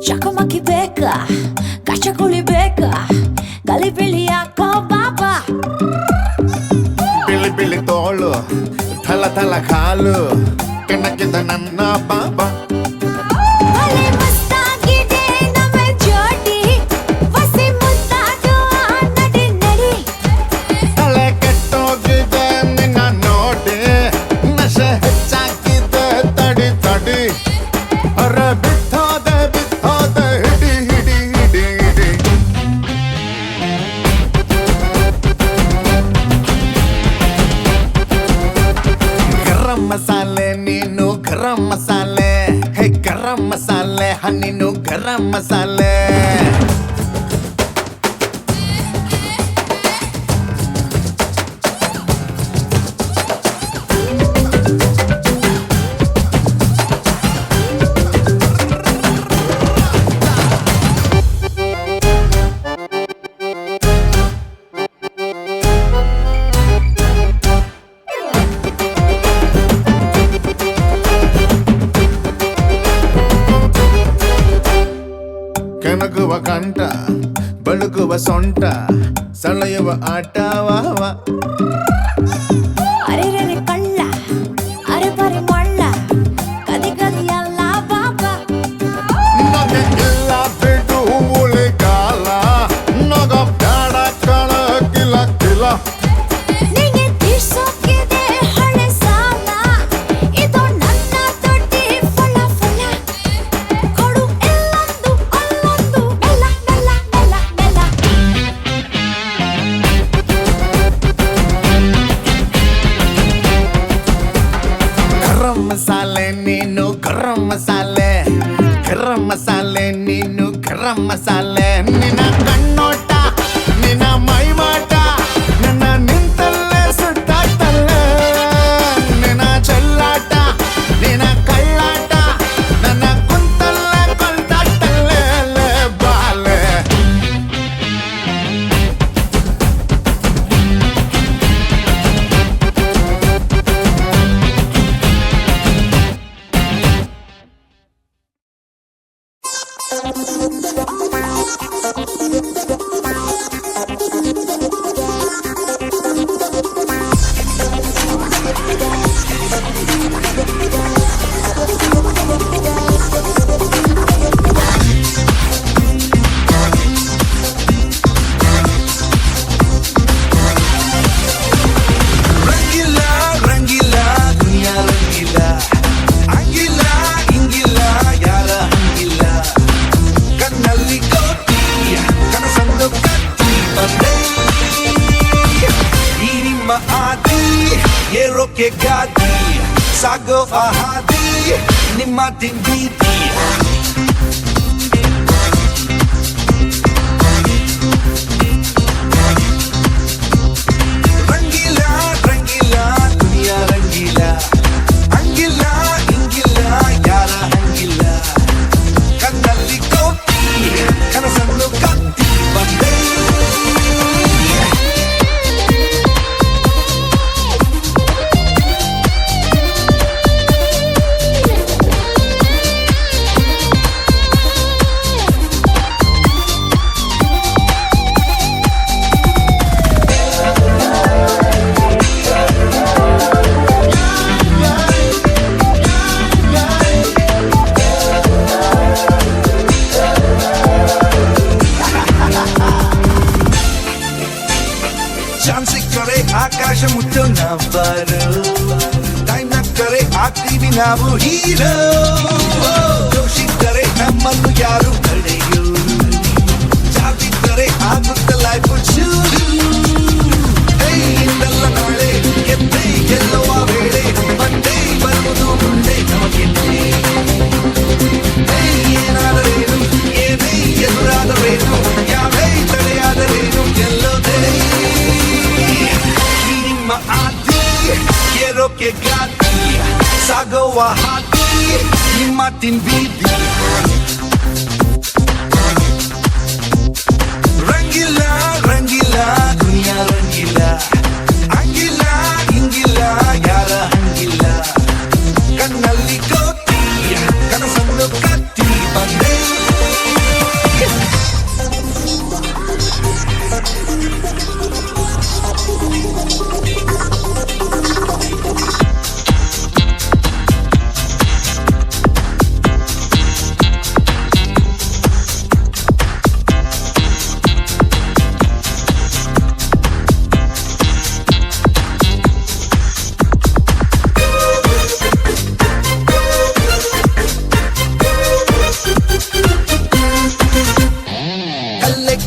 Speaker 3: ಚಕಮಕಿ ಬೇಕಾ ಕಚಗುಳಿ ಬೇಕಾ ಗಲಿ ಬಿಳಿ ಹಾಕೋ ಬಾಬಾ
Speaker 7: ಬಿಳಿ ಬಿಳಿ ತೋಳು ಥಲ ಥಲ ಕಾಲು ಕೆಣಕಿದ ನನ್ನ ಬಾಬಾ
Speaker 3: ಭಲೆ ಮಸ್ತಾಗಿದೆ ನಮ್ಮ ಜೋಡಿ ವಸಿ ಮುದ್ದಾದು ನಡಿ ನಡಿ
Speaker 7: ತಲೆ ಕೆಟ್ಟೋಗಿದೆ ನಿನ್ನ ನೋಡಿ ನಶೆ ಹೆಚ್ಚಾಗಿದೆ ತಡಿ ತಡಿ ಅರ ಬಿತ್ತೋದೆ ಬಿತ್ತೋದೆ ಹಿಡಿ ಹಿಡಿ ಹಿಡಿ ಹಿಡಿ ಗರಂ ಮಸಾಲೆ ನೀನು ಗರಂ ಮಸಾಲೆ ಹೇ ಗರಂ ಮಸಾಲೆ ನೀನು ಗರಂ ಮಸಾಲೆ ಕೆಣಕುವ ಕಂಠ ಬಳುಕುವ ಸೊಂಟ ಸೆಳೆಯುವ ಆಟ ವಾವ
Speaker 3: ಅರೆ ಕಳ್ಳ ಅರೆ ಬರೆ ಮಳ್ಳ ಕದಿ ಕದಿ ಅಲ್ಲ ಬಾಬಾ
Speaker 7: ನಗೆ ಇಲ್ಲ ಬಿಡು ಉಳಿಗಾಲ ನಗ ಬ್ಯಾಡ ಕಳ ಕಿಲ ಕಿಲ
Speaker 3: ನಿಂಗೆ ತೀರ್ಸೋಕಿದೆ ಹಳೆ ಸಾಲ ಇದು ನನ್ನ ದೊಡ್ಡಿ ಫಲ ಫಲ ಕೊಡು ಎಲ್ಲೊಂದು ಅಲ್ಲೊಂದು ಬೆಲ್ಲ ಬೆಲ್ಲ ಬೆಲ್ಲ ಬೆಲ್ಲ
Speaker 7: ಗರಂ ಮಸಾಲೆ ನೀನು ಗರಂ ಮಸಾಲೆ ಗರಂ ಮಸಾಲೆ ನೀನು ಗರಂ ಮಸಾಲೆ ನಿನ್ನ ಕಣ್ಣೋಟ ನಿನ್ನ ಮೈಮಾಟ ನನ್ನ ನಿಂತಲ್ಲೇ ಸುಟ್ಟಾಯ್ತಲ್ಲೇ ನಿನ್ನ ಚೆಲ್ಲಾಟ ನಿನ್ನ ಕಳ್ಳಾಟ ನನ್ನ ಕುಂತಲ್ಲೇ ಕೊಲ್ತಾಯ್ತಲ್ಲೇ ಬಾಲೆ
Speaker 2: ರಂಗಿಲ್ಲ ರಂಗಿಲ್ಲ ದುನಿಯಾ ರಂಗಿಲ್ಲ ಹಂಗಿಲ್ಲ ಹಿಂಗಿಲ್ಲ ಯಾರ ಹಂಗಿಲ್ಲ ಕಣ್ಣಲ್ಲಿ ಕೋಟಿ ಕನಸಂದು ಕಟ್ಟಿ ಬಂದೆ ಈ ನಿಮ್ಮ ಆದಿ ಏರೋಕೆ ಗಾದಿ ಸಾಗೋ ಹಾದಿ ನಿಮ್ಮ ತಿಂದೀತಿ ರಂಗಿಲ್ಲ ರಂಗಿಲ್ಲ ದುನಿಯಾ ರಂಗಿಲ್ಲ ಹಂಗಿಲ್ಲ ಹಿಂಗಿಲ್ಲ ಯಾರ ಹಂಗಿಲ್ಲ ಕಣ್ಣಲ್ಲಿ ನಕ್ಕರೆ ಆಕಾಶ ಮುಟ್ಟೋ ನಾವಾರು ಟೈಮ್ ನಕ್ಕರೆ ಆಗ್ತೀವಿ ನಾವು ಹೀರೋ ಜೋಶಿದ್ದರೆ ನಮ್ಮನ್ನು ಯಾರು ತಡೆಯೋರು ಜಾಬಿದ್ದರೆ ಆಗುತ್ತೆ ಲೈಫ್ ಚೂರು ಇಂದಲ್ಲ ನಾಳೆ ಗೆದ್ದೆ ಗೆಲ್ಲುವ ವೇಳೆ ಬಂದೇ ಬರುವುದು ಮುಂದೆ ನಮಗೆದ್ದೆ ಏನಾದರೇನು ಏನೇ ಎದುರಾದರೇನು ಯಾವೇ ತಡೆಯಾದರೇನು ಗೆಲ್ಲೋದೇ ನಿಮ್ಮ ಆದಿ ಏರೋಕೆ ಗಾದಿ ಸಾಗೋವ ಹಾದಿ ನಿಮ್ಮ ತಿಂಬೀದಿ ರಂಗಿಲ್ಲ ರಂಗಿಲ್ಲ ದುನಿಯಾ ರಂಗಿಲ್ಲ ಹಂಗಿಲ್ಲ ಹಿಂಗಿಲ್ಲ ಯಾರ ಹಂಗಿಲ್ಲ ಕಣ್ಣಲ್ಲಿ ಕೋತಿ ಕನಸನ್ನು ಕತ್ತಿ ಬಂದೆ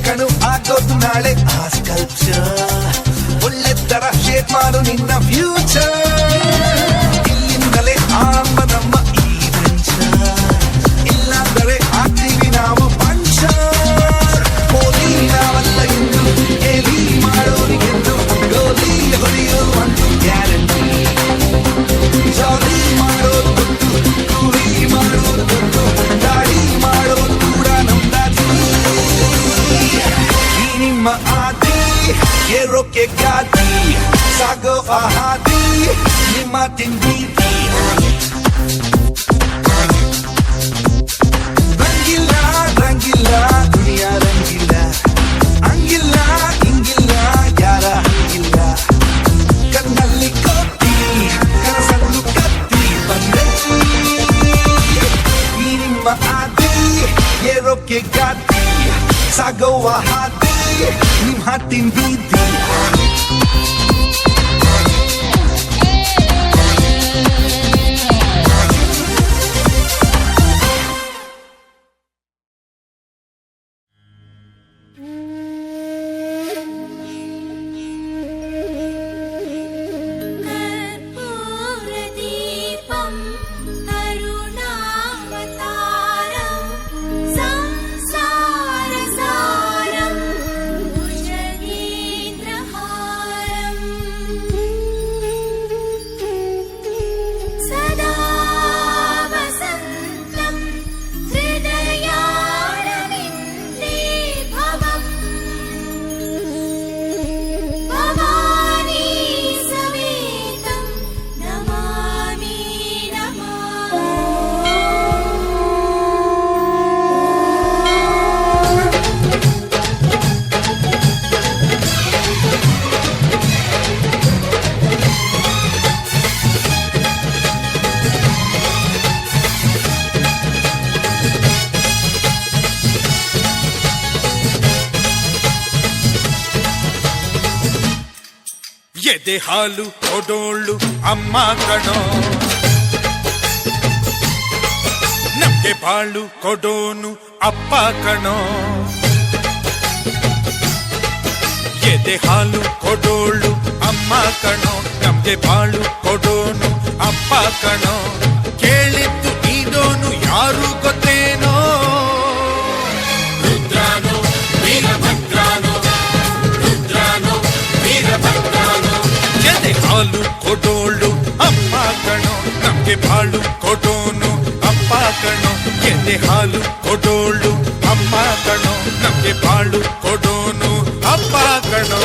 Speaker 2: ಕಣ್ಣು ಆಗೋದು ನಾಳೆ ಆ ಸ್ಕಲ್ಪ್ಚರ್ ಒಳ್ಳೆ ತರ ಶೇಪ್ ಮಾಡು ನಿನ್ನ ಫ್ಯೂಚರ್ ಇಲ್ಲಿಂದಲೇ ಆರಂಭ ನಮ್ಮ ಈ ವೆಂಚರ್ ಇಲ್ಲಾಂದರೆ ಆಗ್ತೀವಿ ನಾವು ಪಂಚರ್ ಪೋಲಿ ನಾವಲ್ಲ ಎಂದು ಹೇಳಿ ಮಾಡೋರಿಗೆಂದು ಗೋಲಿ ಹೊಡೆಯುವಂತೂ ಗ್ಯಾರಂಟಿ ಜಾಲಿ ಮಾಡೋದು ಗೊತ್ತು ಕೂಲಿ ಮಾಡೋದು ಗೊತ್ತು ದಾಳಿ ಮಾಡೋದು ಕೂಡ ನಮ್ದಾದಿ ನಿಮ್ಮ ಆದಿ ಏರೋಕೆ ಗಾದಿ ಸಾಗೋ ಹಾದಿ ನಿಮ್ಮ ತಿಂಬೀದಿ ರಂಗಿಲ್ಲ ರಂಗಿಲ್ಲ ದುನಿಯಾ ರಂಗಿಲ್ಲ ಹಂಗಿಲ್ಲ ಹಿಂಗಿಲ್ಲ ಯಾರ ಹಂಗಿಲ್ಲ ಕಣ್ಣಲ್ಲಿ ಕೋತಿ ಕನಸನ್ನು ಕತ್ತಿ ಬಂದೆ ನಿಮ್ಮ ಆದಿ ಏರೋಕೆ ಗಾದಿ ಸಾಗೋವ ಹಾದಿ ನಿಮ್ಮ ಹಾಟಿನ ಬೀದಿ
Speaker 3: कर्पूरदीपं करुणावतारं संसारसारं भुजगेन्द्रहारम् सदा वसन्तं हृदयारविन्दे भवम् भवानी समेतं नमामि
Speaker 8: ಎದೆ ಹಾಲು ಕೊಡೋಳು ಅಮ್ಮ ಕಣೋ ನಮ್ಗೆ ಬಾಳು ಕೊಡೋನು ಅಪ್ಪ ಕಣೋ ಎದೆ ಹಾಲು ಕೊಡೋಳು ಅಮ್ಮ ಕಣೋ ನಮ್ಗೆ ಬಾಳು ಕೊಡೋನು ಅಪ್ಪ ಕಣೋ ಕೇಳಿದ್ದು ನೀಡೋನು ಯಾರು ಗೊತ್ತೇನೋ ರುದ್ರಾನೋ ವೀರಭದ್ರಾನೋ ರುದ್ರಾನೋ ವೀರಭದ್ರಾನೋ ಎದೆ ಹಾಲು ಕೊಡೋಳು ಅಮ್ಮ ಕಣೋ ನಮ್ಗೆ ಬಾಳು ಕೊಡೋನು ಅಪ್ಪ ಕಣೋ ಎದೆ ಹಾಲು ಕೊಡೋಳು ಅಮ್ಮ ಕಣೋ ನಮ್ಗೆ ಬಾಳು ಕೊಡೋನು ಅಪ್ಪ ಕಣೋ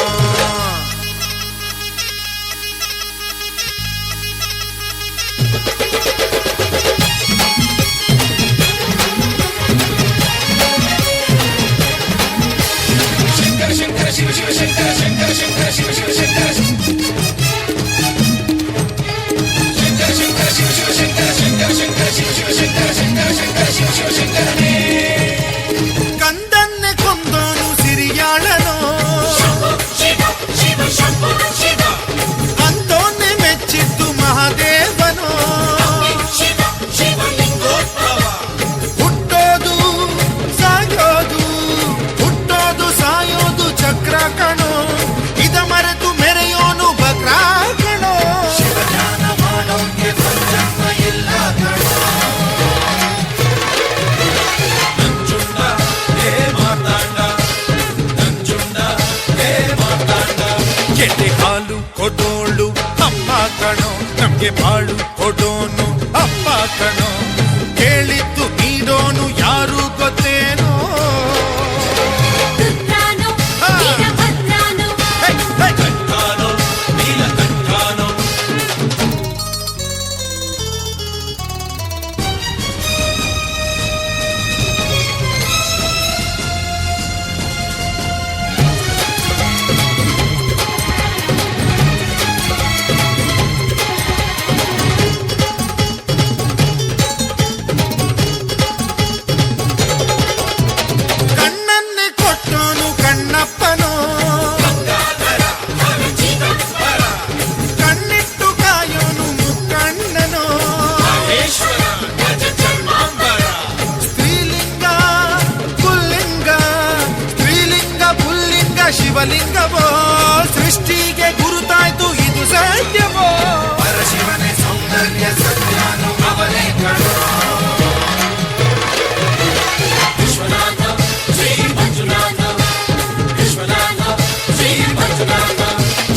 Speaker 8: ಶಂಕರ ಶಂಕರ ಶಿವ ಶಿವ ಶಂಕರ ಶಂಕರ ಶಂಕರ ಶಿವ ಶಿವ ಶಂಕರ ಶಂಕರ ಶಂಕರ ಶಿವ ಶಿವ ಶಂಕರ ಶಂಕರ ಶಂಕರ ಶಿವ ಶಿವ ಶಂಕರ ಶಂಕರ ಶಂಕರ ಶಿವ ಶಿವ ಶಂಕರನೇ ಕಂದನ್ನೆ ಕೊಂದೋನು ಸಿರಿಯಾಳನೋ
Speaker 3: ಶಿವ
Speaker 7: ಕೊಡೋಳು ಅಪ್ಪ ಕಣೋ, ನಮ್ಗೆ ಬಾಳು ಕೊಡೋನು ಅಪ್ಪ ಕಣೋ, ಕೇಳಿದ್ದು ನೀಡೋನು ಯಾರು ಗೊತ್ತೇನೋ.
Speaker 3: ರುದ್ರಾನೋ ವೀರಭದ್ರಾನೋ
Speaker 6: ಕಂಠಾನೋ ನೀಲಕಂಠಾನೋ
Speaker 7: ಕಣ್ಣನ್ನೇ ಕೊಟ್ಟೋನು ಕಣ್ಣಪ್ಪನೋ, ಕಣ್ಣಿಟ್ಟು ಕಾಯೋನು ಮುಕ್ಕಣ್ಣನೋ. ಸ್ತ್ರೀಲಿಂಗ ಪುಲ್ಲಿಂಗ, ಸ್ತ್ರೀಲಿಂಗ ಪುಲ್ಲಿಂಗ ಶಿವಲಿಂಗವೋ, ಸೃಷ್ಟಿಗೆ ಗುರುತಾಯ್ತು ಇದು ಸತ್ಯವೋ.
Speaker 2: ಪರಶಿವನೇ ಸೌಂದರ್ಯ ಸತ್ಯಾನು ಅವನೇ ಕಣೋ.
Speaker 6: ವಿಶ್ವನಾಥ ಶ್ರೀ ಮಂಜುನಾಥ ವಿಶ್ವನಾಥ ಶ್ರೀ ಮಂಜುನಾಥ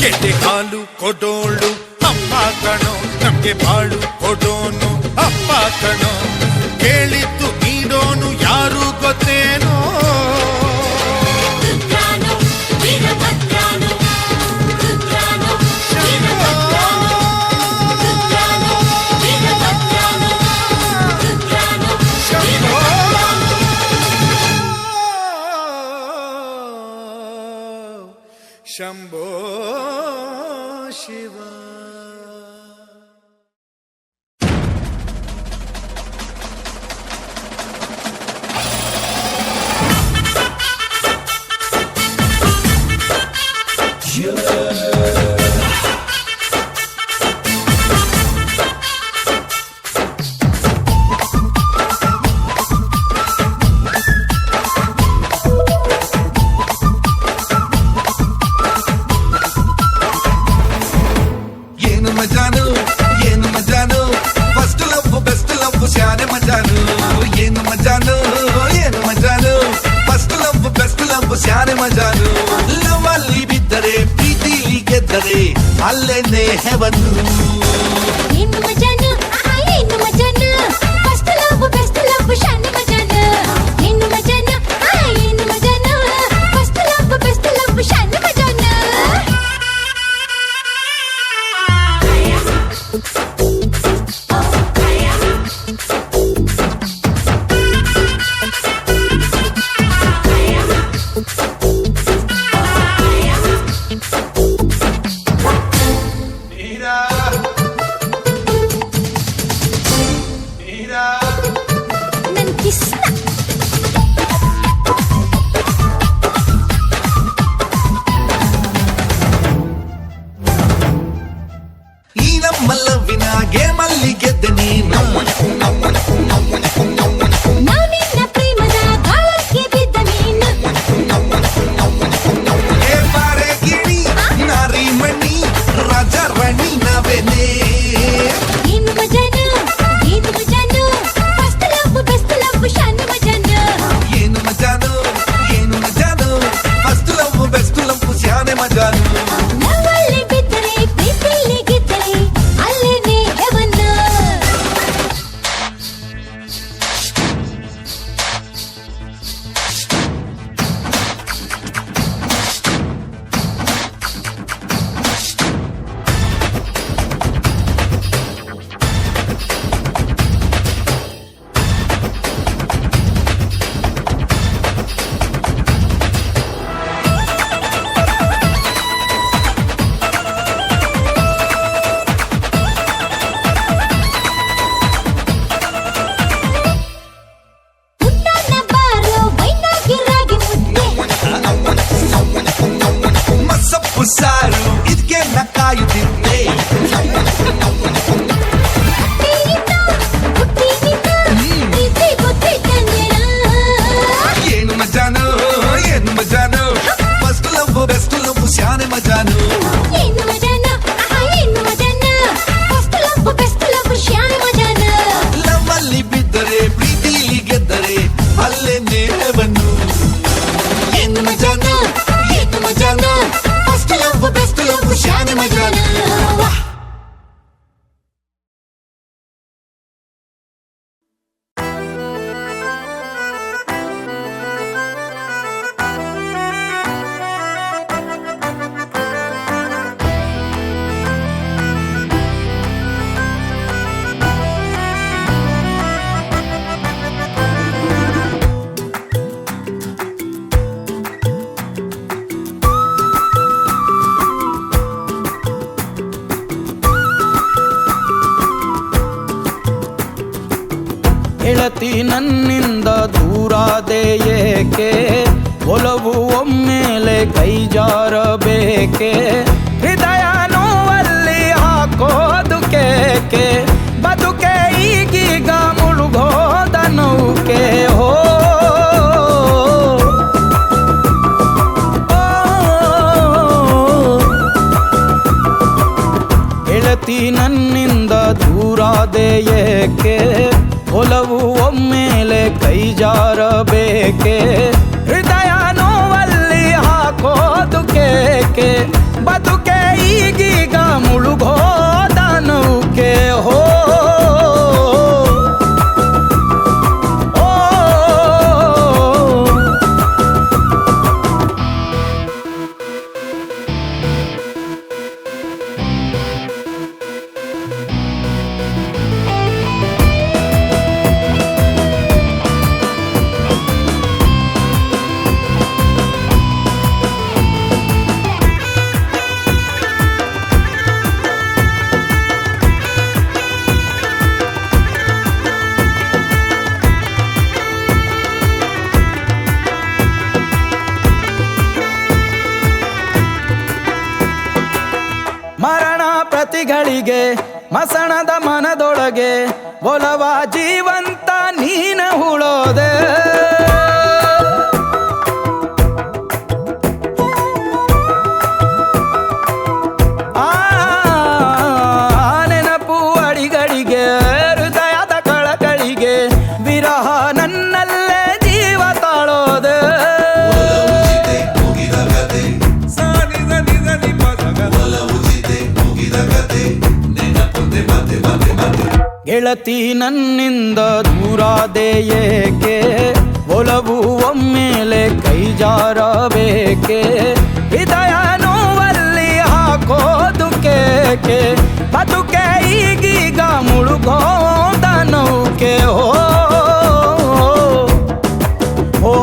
Speaker 7: ಕೆಟ್ಟೆ ಹಾಲು ಕೊಡೋಳು ಅಪ್ಪ ಕಣೋ, ನಮ್ಗೆ ಬಾಳು ಕೊಡೋನು ಅಪ್ಪ ಕಣೋ, ಕೇಳಿದ್ದು ನೀಡೋನು ಯಾರು ಗೊತ್ತೇನೋ.
Speaker 3: ರುದ್ರಾನೋ ವೀರಭದ್ರಾನೋ ರುದ್ರಾನೋ ವೀರಭದ್ರಾನೋ ರುದ್ರಾನೋ ವೀರಭದ್ರಾನೋ ರುದ್ರಾನೋ
Speaker 7: ಶಂಭೋ ಶಿವ.
Speaker 2: ಏನು ಮಜಾನು ಏನು ಮಜಾನು, ಫಸ್ಟ್ ಲವ್ ಬೆಸ್ಟ್ ಲವ್ ಶಾನೆ ಮಜಾನು. ಏನು ಮಜಾನು ಏನು ಮಜಾನು, ಫಸ್ಟ್ ಲವ್ ಬೆಸ್ಟ್ ಲವ್ ಶಾನೆ ಮಜಾನು. ಲವ್ ಅಲ್ಲಿ ಬಿದ್ದರೆ ಪ್ರೀತಿಲಿ ಗೆದ್ದರೆ ಅಲ್ಲೇನೆ ಹೆವನ್ನು.
Speaker 3: ಏನು ಮಜಾನು ಏನು ಮಜಾನು, ಫಸ್ಟ್ ಲವ್ ಬೆಸ್ಟ್ ಲವ್ ಶಾನೆ ಮಜಾನು. ಏನು ಮಜಾನು ಏನು ಮಜಾನು, ಫಸ್ಟ್ ಲವ್ ಬೆಸ್ಟ್ ಲವ್ ಶಾನೆ ಮಜಾನು. ನನ್ ಕಿಸ್ನ
Speaker 2: ಈ ನಮ್ಮ ಲವ್ವಿನ ಗೇಮಲ್ಲಿ ಗೆದ್ದೆ ನೀನು.
Speaker 3: ನಾನಿನ್ನ ಪ್ರೇಮದ ಗಾಳಕ್ಕೆ ಬಿದ್ದ ನೀನು.
Speaker 2: ಏ ಬಾರೆ ಗಿಣಿ ನಾರಿ ಮಣಿ ರಾಜ ರಾಣಿ ನಾವೇನೇ.
Speaker 3: ಏನು ಮಜಾನು ಏನು ಮಜಾನು, ಫಸ್ಟ್ ಲವ್ ಬೆಸ್ಟ್ ಲವ್ ಶಾನೆ ಮಜಾನು.
Speaker 2: ಏನು ಮಜಾನು ಏನು ಮಜಾನು, ಫಸ್ಟ್ ಲವ್ ಬೆಸ್ಟ್ ಲವ್ ಶಾನೆ ಮಜಾನು.
Speaker 3: ಲವ್ವಲ್ಲಿ ಬಿದ್ದರೆ ಪ್ರೀತಿಲಿ ಗೆದ್ದರೆ ಅಲ್ಲೇನೆ ಹೆವನ್ನು. ಪುಟ್ಟನ ಬಾರೋ ವೈನಾಗಿ ರಾಗಿ ಮುದ್ದೆ.
Speaker 2: ಮಸಪ್ಪು ಸಾರು ಇದಕ್ಕೆ ನ ಕಾಯುತ್ತಿದ್ದೆ.
Speaker 3: ಹುಟ್ಟಿನಿಂದ ಪ್ರೀತಿ ಗೊತ್ತಿದ್ದಂಗೆನ.
Speaker 2: ಏನು ಮಜಾನು ಏನು ಮಜಾನು, ಫಸ್ಟ್ ಲವ್ ಬೆಸ್ಟ್ ಲವ್ ಶಾನೆ ಮಜಾನು.
Speaker 3: ಏನು ಮಜಾನು ಏನು ಮಜಾನು, ಫಸ್ಟ್ ಲವ್ ಬೆಸ್ಟ್ ಲವ್ ಶಾನೆ ಮಜಾನು.
Speaker 2: ಲವ್ ಅಲ್ಲಿ ಬಿದ್ದರೆ ಪ್ರೀತಿಲಿ ಗೆದ್ದರೆ ಅಲ್ಲೇನೆ ಹೆವನ್ನು. ಏನು ಮಜಾನು ಏನು ಮಜಾನು, ಫಸ್ಟ್ ಲವ್ ಬೆಸ್ಟ್ ಲವ್ ಶಾನೆ ಮಜಾನು.
Speaker 9: ಗೆಳತಿ ನನ್ನಿಂದ ದೂರಾದೆ ಏಕೆ ಒಲವು ಒಮ್ಮೆಲೆ ಕೈ ಜಾರಬೇಕೆ ಹೃದಯ ನೋವಲ್ಲಿ ಹಾಕೋದು ಕೇಕೆ ಬದುಕೆ ಈಗೀಗ ಮುಳುಗೋದ ನೌಕೆ ಹೋ ಗೆಳತಿ ನನ್ನಿಂದ ದೂರಾದೆ ಏಕೆ ಒಲವು ಒಮ್ಮೆಲೆ ಕೈ ಜಾರಬೇಕೆ ಹೃದಯ ನೋವಲ್ಲಿ ಹಾಕೋದು ಕೇಕೆ ಬದುಕೆ ಈಗೀಗ ಮುಳುಗೋದ ನೌಕೆ ಹೋ ಮರಣ ಪ್ರತಿಗಳಿಗೆ ಮಸಣದ ಮನದೊಳಗೆ ಒಲವ ಜೀವಂತ ನೀನ ಹುಳೋದೆ ಆ ನೆನಪು ಅಡಿಗಡಿಗೆ ಹೃದಯದ ಕಳಕಳಿಗೆ ವಿರಹ ನನ್ನಲ್ಲೇ ಜೀವ ತಾಳೋದೆ ಗೆಳತಿ ನನ್ನಿಂದ ದೂರಾದೆ ಏಕೆ ಒಲವು ಒಮ್ಮೆಲೆ ಕೈ ಜಾರಬೇಕೆ ಹೃದಯ ನೋವಲ್ಲಿ ಹಾಕೋದು ಕೇಕೆ ಬದುಕೆ ಈಗೀಗ ಮುಳುಗೋದ ನೌಕೆ ಹೋ ಓ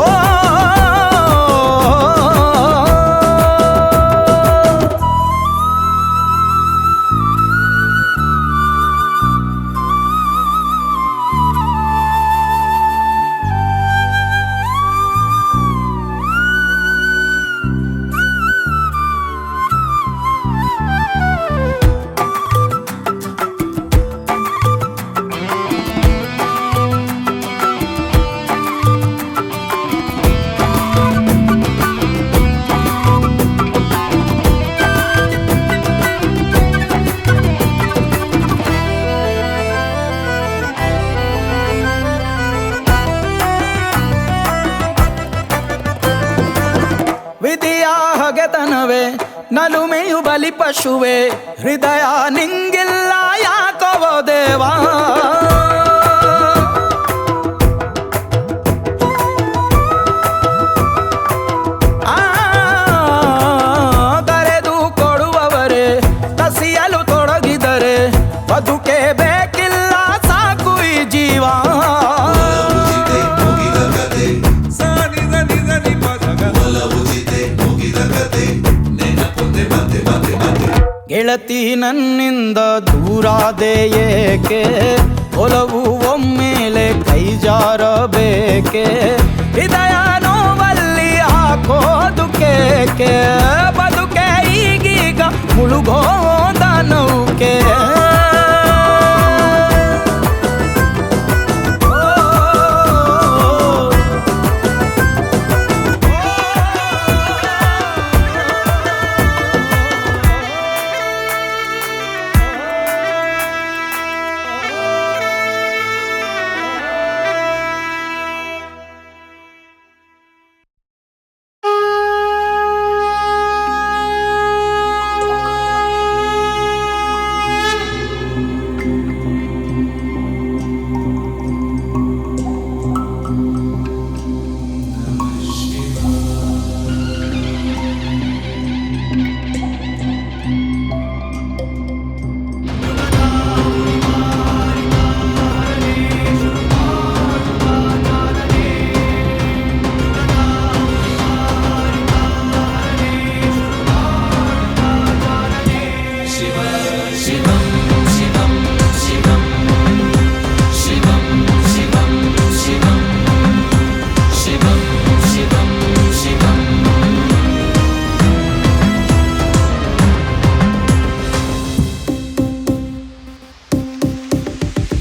Speaker 9: ವಿಧಿಯ ಹಗೆತನವೇ ನಲುಮೆಯು ಬಲಿ ಪಶುವೆ ಹೃದಯ ನಿಂಗಿಲ್ಲ ಯಾಕವೋ ದೇವಾ ಕರೆದು ಕೊಡುವವರೇ ಕಸಿಯಲು ತೊಡಗಿದರೆ ಬದುಕೆ ಬೇಕಿಲ್ಲ ಸಾಕು ಈ ಜೀವ ಗೆಳತಿ ನನ್ನಿಂದ ದೂರಾದೆ ಏಕೆ ಒಲವು ಒಮ್ಮೆಲೆ ಕೈ ಜಾರಬೇಕೆ ಹೃದಯ ನೋವಲ್ಲಿ ಹಾಕೋದು ಕೇಕೆ ಬದುಕೆ ಈಗೀಗ ಮುಳುಗೋದ ನೌಕೆ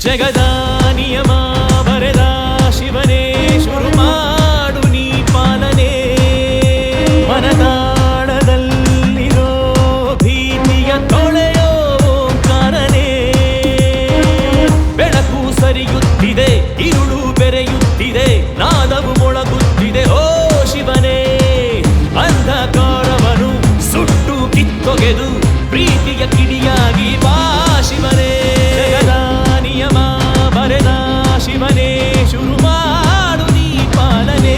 Speaker 4: ಜಗದ ನಿಯಮ ಬರೆದ ಶಿವನೇ ಶುರು ಮಾಡು ನೀ ಪಾಲನೆ ಮನದಾಳದಲ್ಲಿರೋ ಭೀತಿಯ ತೊಳೆಯೋ ಕಾರನೇ ಬೆಳಕು ಸರಿಯುತ್ತಿದೆ ಇರುಳು ಬೆರೆಯುತ್ತಿದೆ ನಾದವು ಮೊಳಗುತ್ತಿದೆ ಓ ಶಿವನೇ ಅಂಧಕಾರವನು ಸುಟ್ಟು ಕಿತ್ತೊಗೆದು ಪ್ರೀತಿಯ ಕಿಡಿಯಾಗಿ ಬಾ ಶಿವನೇ ಜಗದ ನಿಯಮ ಬರೆದ ಶಿವನೇ ಶುರು ಮಾಡು ನೀ ಪಾಲನೆ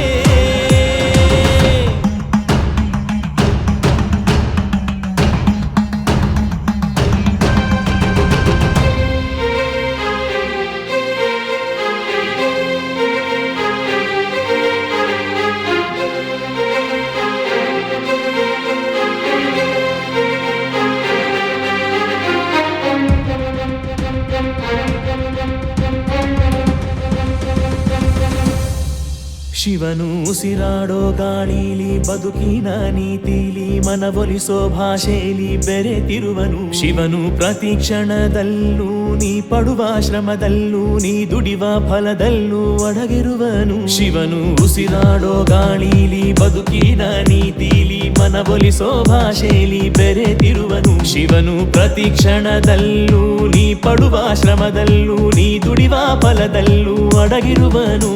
Speaker 4: ಶಿವನು ಉಸಿರಾಡೋ ಗಾಳಿಲಿ ಬದುಕಿನ ನೀತಿಲಿ ಮನವೊಲಿಸೋ ಭಾಷೆಯಲ್ಲಿ ಬೆರೆತಿರುವನು ಶಿವನು ಪ್ರತಿ ಕ್ಷಣದಲ್ಲೂ ನೀ ಪಡುವ ಶ್ರಮದಲ್ಲೂ ನೀ ದುಡಿವ ಫಲದಲ್ಲೂ ಅಡಗಿರುವನು ಶಿವನು ಉಸಿರಾಡೋ ಗಾಳಿಲಿ ಬದುಕಿನ ನೀತಿಲಿ ಮನವೊಲಿಸೋ ಭಾಷೆಯಲ್ಲಿ ಬೆರೆತಿರುವನು ಶಿವನು ಪ್ರತಿ ಕ್ಷಣದಲ್ಲೂ ನೀ ಪಡುವ ಶ್ರಮದಲ್ಲೂ ನೀ ದುಡಿವ ಫಲದಲ್ಲೂ ಅಡಗಿರುವನು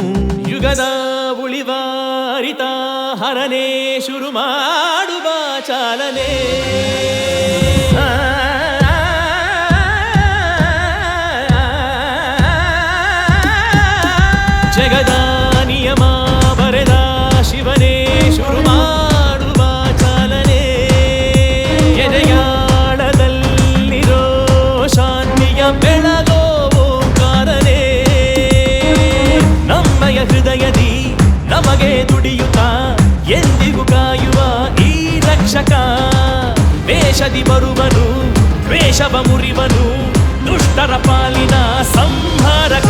Speaker 4: ಯುಗದ ಉಳಿವ ಅರಿತ ಹರನೇ ಶುರು ಮಾಡುವ ಚಾಲನೆ ಜಗದ ನಿಯಮ ಬರೆದ ಶಿವನೇ ಶುರು ಮಾಡುವ ಚಾಲನೆ ಎದೆಯಾಳದಲ್ಲಿರೋ ಶಾಂತಿಯ ಬೆಳಗೋ ಕಾರನೇ ನಮ್ಮಯ ಹೃದಯದಿ ನಮಗೆ ದುಡಿಯುತ್ತಾ ಎಂದಿಗೂ ಕಾಯುವ ಈ ರಕ್ಷಕ ವೇಷದಿ ಬರುವನು ವೇಷವ ಮುರಿವನು ದುಷ್ಟರ ಪಾಲಿನ ಸಂಹಾರಕ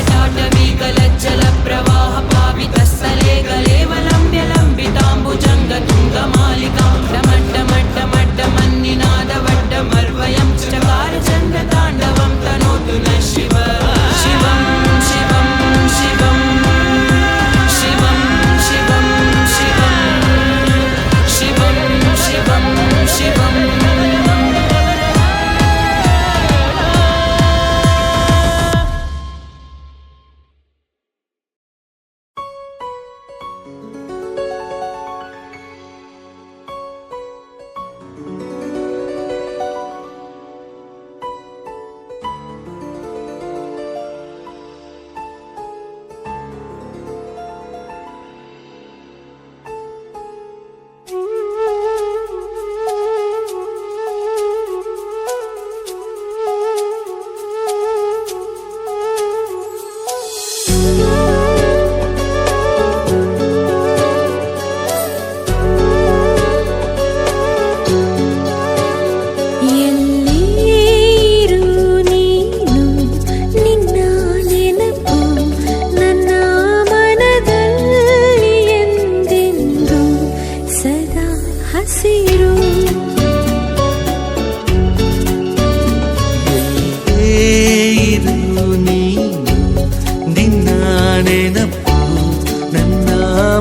Speaker 10: ಜಟಾಟವೀಗಲಜ್ಜಲ ಪ್ರವಾಹ ಪಾವಿತ ಸ್ಥಲೆ ಗಲೇವಲಂಬ್ಯ ಲಂಬಿತಾಂಬುಜಂಗ ತುಂಗ ಮಾಲಿಕಾ ಡಮಡ್ಡ ಮಡ್ಡ ಮಡ್ಡ ಮನ್ನಿನಾದ ವಡ್ಡ ಮರ್ವಯಂ ಚಕಾರ ಚಂದ್ರ ತಾಂಡವಂ ತನೋತು ನ ಶಿವ ಶಿವಂ ಶಿವಂ ಶಿವಂ ಶಿವಂ ಶಿವಂ ಶಿವಂ ಶಿವಂ ಶಿವಂ ಶಿವಂ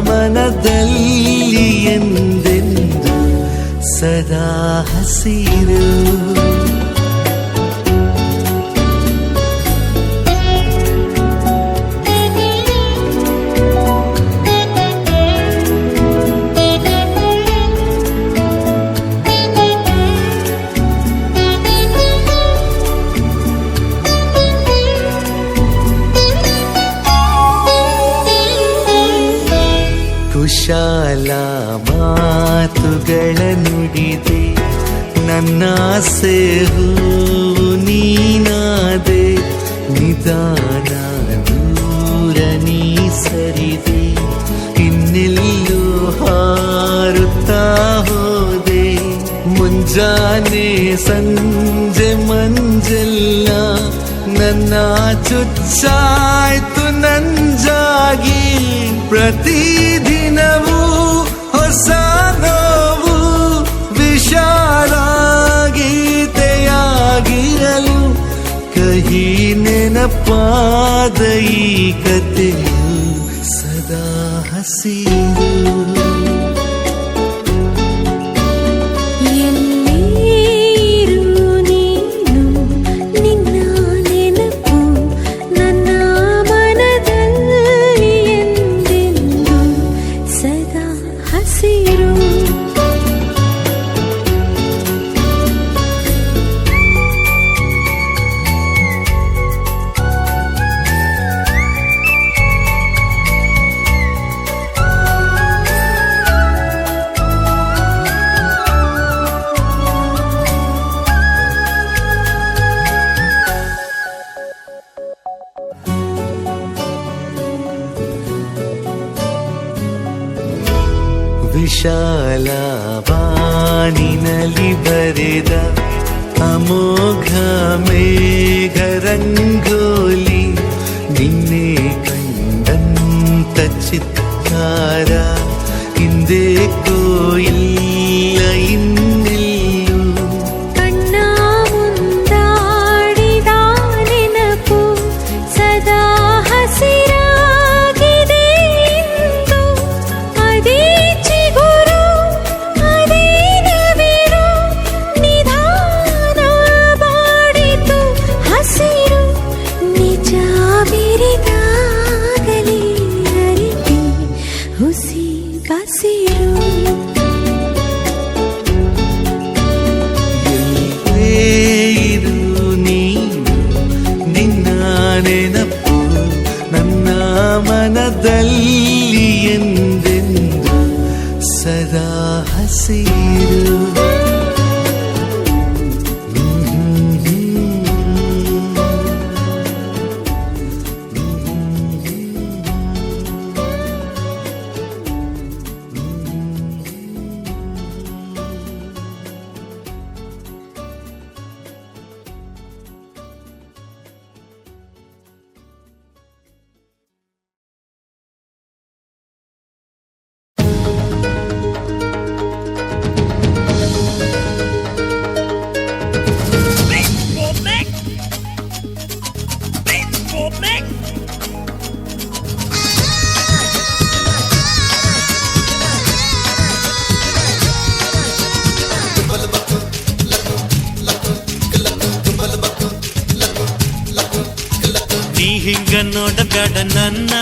Speaker 4: ಮನದಲ್ಲಿ ಎಂದೆಂದು ಸದಾ ಹಸಿರು ಕುಶಾಲ ಮಾತುಗಳ ನುಡಿದೆ ನನ್ನಾಸೆ ಹೂವು ನೀನಾದೆ ನಿಧಾನ ದೂರ ನೀ ಸರಿದೆ ಇನ್ನೆಲ್ಲೂ ಹಾರುತ್ತಾ ಹೋದೆ ಮುಂಜಾನೆ ಸಂಜೆ ಮಂಜೆಲ್ಲ ನನ್ನ ಚುಚ್ಚಾಯ್ತು ನಂಜಾಗಿ ಪ್ರತಿದಿನವೂ ಹೊಸ ತಂಪಾದ ಈ ಕಥೆಯು ಸದಾ ಹಸಿರು. ವಿಶಾಲ ಬಾನಿನಲ್ಲಿ ಬರೆದ ಅಮೋಘ ಮೇಘರಂಗೋಲಿ ನಿನ್ನೆ ಕಂಡಂತ ಚಿತ್ತಾರ ಹಿಂದೆ ಇಲ್ಲ ಇನ್ನೆಲ್ಲೂ.
Speaker 3: ಕಣ್ಣ ಮುಂದಾಡಿದ ನೆನಪು ಸದಾ ಹಸಿರಾಗಿದೆ ಇಂದು. ಅದೇ ಚಿಗುರು ಅದೇ ನವಿರು ನಿಧಾನ ಬಾಡಿತು ಹಸಿರು. ನಿಜ ಬಿರಿದಾಗಲಿ ಅರಿತೆ ಹುಸಿ ಬಸಿರು.
Speaker 4: ಇರು ನೀನು ನಿನ್ನ ನೆನಪು ನನ್ನ ಮನದಲ್ಲಿ ಎಂದೆಂದು ಸದಾ ಹಸಿರು. ನೀ ಹಿಂಗ ನೋಡಬೇಡ ನನ್ನ,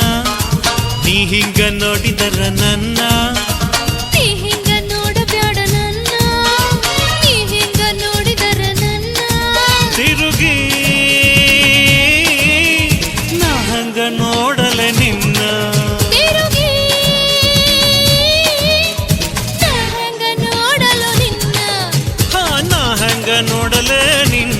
Speaker 4: ನೀ ಹಿಂಗ ನೋಡಿದರ ನನ್ನ.
Speaker 3: ನೀ ಹಿಂಗ ನೋಡಬೇಡ ನನ್ನ, ನೀ ಹಿಂಗ ನೋಡಿದರ ನನ್ನ.
Speaker 4: ತಿರುಗಿ ನಾ ಹಂಗ ನೋಡಲೆ ನಿನ್ನ.
Speaker 3: ತಿರುಗಿ ನಾ ಹಂಗ ನೋಡಲು ನಿನ್ನ.
Speaker 4: ಹಾ ನಾ ಹಂಗ ನೋಡಲೆ ನಿನ್ನ.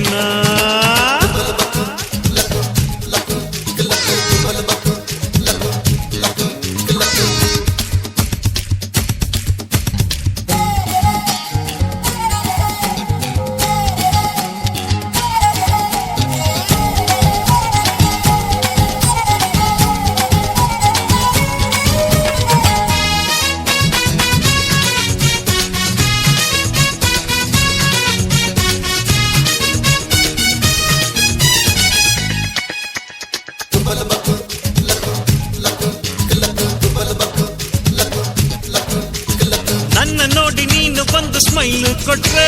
Speaker 4: ನನ್ನ ನೋಡಿ ನೀನು ಬಂದು ಸ್ಮೈಲ್ ಕೊಟ್ರೆ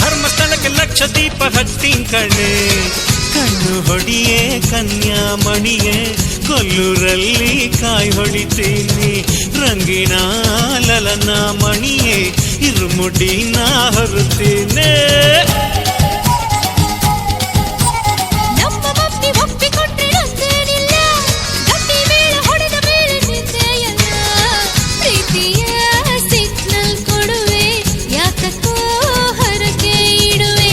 Speaker 4: ಧರ್ಮಸ್ಥಳಕ್ಕೆ ಲಕ್ಷ ದೀಪ ಹತ್ತೀನಿ ಕಣೆ. ಕಣ್ಣು ಹೊಡಿಯೇ ಕನ್ಯಾಮಣಿಯೇ ಕೊಲ್ಲೂರಲ್ಲಿ ಕಾಯಿ ಹೊಡಿತೀನಿ. ರಂಗಿನ ಲಲನ ಮಣಿಯೇ ಇರುಮುಡಿನ ಹೊರುತ್ತೇನೆ.
Speaker 3: ನಮ್ಮ ಮಮ್ಮಿ ಒಪ್ಪಿಕೊಂಡ್ರೆ ನಂದೇನಿಲ್ಲ, ಗಟ್ಟಿ ಬೇಳೆ ಹೊಡೆದ ಮೇಲೆ ನಿಂದೆಯಲ್ಲ. ಪ್ರೀತಿಯ ಸಿಗ್ನಲ್ ಕೊಡುವೆ, ಯಾಕಕ್ಕೋ ಹರಕೆ ಇಡುವೆ.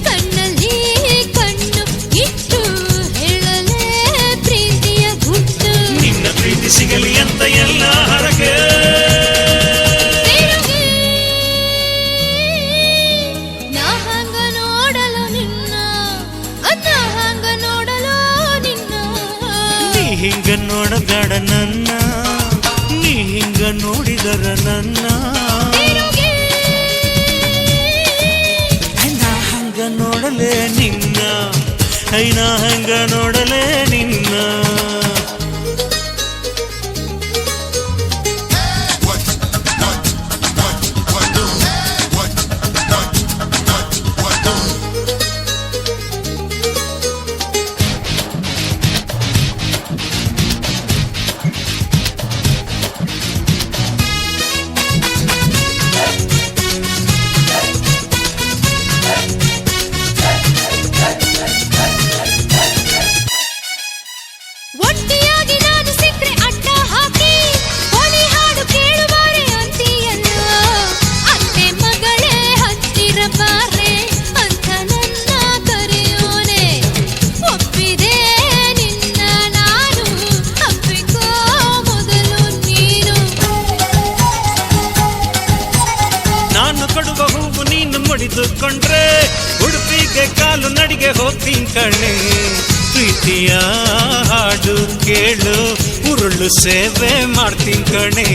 Speaker 3: ಕಣ್ಣಲ್ಲಿ ಕಣ್ಣು ಇಟ್ಟು ಹೇಳಲೇ ಪ್ರೀತಿಯ ಗುಟ್ಟು.
Speaker 4: ನಿನ್ನ ಪ್ರೀತಿ ಸಿಗಲಿ ಅಂತ ಎಲ್ಲ ಹರಕೆ.
Speaker 3: ನಾ ಹಂಗ ನೋಡಲು ನಿನ್ನ, ನಾ ಹಂಗ ನೋಡಲು ನಿನ್ನ.
Speaker 4: ನೀ ಹಿಂಗ ನೋಡಬೇಡ ನನ್ನ, ನೀ ಹಿಂಗ ನೋಡಿದರ ನನ್ನ. ನಾ ಹಂಗ ನೋಡಲೆ ನಿನ್ನ, ಐನಾ ಹಂಗ ನೋಡಲೇ ನಿನ್ನ
Speaker 3: ಒಟ್ಟಿಯಾಗಿ ನಾನು ಸಿಕ್ರೆ ಅಡ್ಡ ಹಾಕಿ ಹೋಳಿ ಹಾಡು ಕೇಳುವಾರೆ ಅಂತೀಯಲ್ಲ ಅತ್ತೆ ಮಗಳೇ ಹತ್ತಿರ ಬಾರೆ ಅಂತ ನನ್ನ ಕರೆಯೋನೆ ಒಪ್ಪಿದೆ ನಿನ್ನ ನಾನು ಅಪ್ಪಿಕೋ ಮೊದಲು ನೀನು
Speaker 4: ನಾನು ಕೊಡುವ ಹೂವು ನೀನು ಮುಡಿದುಕೊಂಡ್ರೆ ಉಡುಪಿಗೆ ಕಾಲು ನಡಿಗೆ ಹೋಗ್ತೀನಿ ಕಣೆ ಪ್ರೀತಿಯ ಹಾಡು ಕೇಳು ಉರುಳು ಸೇವೆ ಮಾಡ್ತೀನಿ ಕಣೆ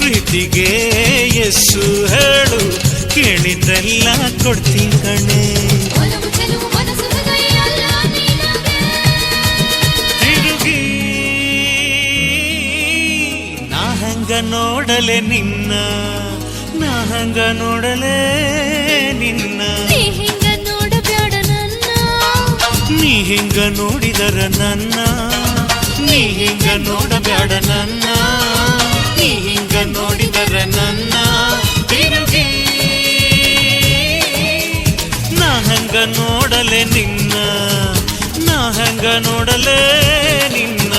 Speaker 4: ಪ್ರೀತಿಗೆ ಎಸ್ಸು ಹೇಳು ಕೇಳಿದ್ದೆಲ್ಲ ಕೊಡ್ತೀನಿ ಕಣೆ
Speaker 3: ಒಲವು ಚೆಲುವು ಮನಸ್ಸು ಹೃದಯ ಅಲ್ಲ ನಿನಗೆ
Speaker 4: ತಿರುಗಿ ನಾ ಹಂಗ ನೋಡಲೆ ನಿನ್ನ ನಾ ಹಂಗ ನೋಡಲೆ ನಿನ್ನ
Speaker 3: ನೀ ಹಿಂಗ ನೋಡಬೇಡ ನನ್ನ
Speaker 4: ನೀ ಹಿಂಗ ನೋಡಿದರ ನನ್ನ ನೀ ಹಿಂಗ ನೋಡಬೇಡ ನನ್ನ ನೀ ಹಿಂಗ ನೋಡಿದರ ನನ್ನ ತಿರುಗಿ ನಾ ಹಂಗ ನೋಡಲೆ ನಿನ್ನ ನಾ ಹಂಗ ನೋಡಲೆ ನಿನ್ನ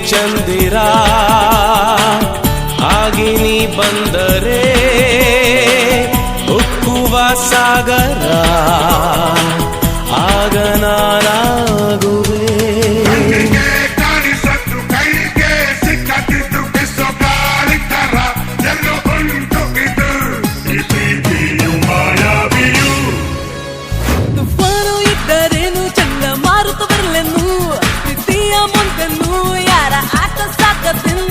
Speaker 4: ಚಂದಿರ ಆಗಿನಿ ಬಂದರೆ ಉಕ್ಕುವ ಸಾಗರ ಆಗ ನಾನಾಗುವೆ
Speaker 10: ತುಫಾನು ಇದ್ದರೇನು ಚಂಡಮಾರುತ ಬರಲೆನು ಪ್ರೀತಿಯ ಮುಂದೆನು ಯಾರ ಆಟ ಸಾಕತೆನು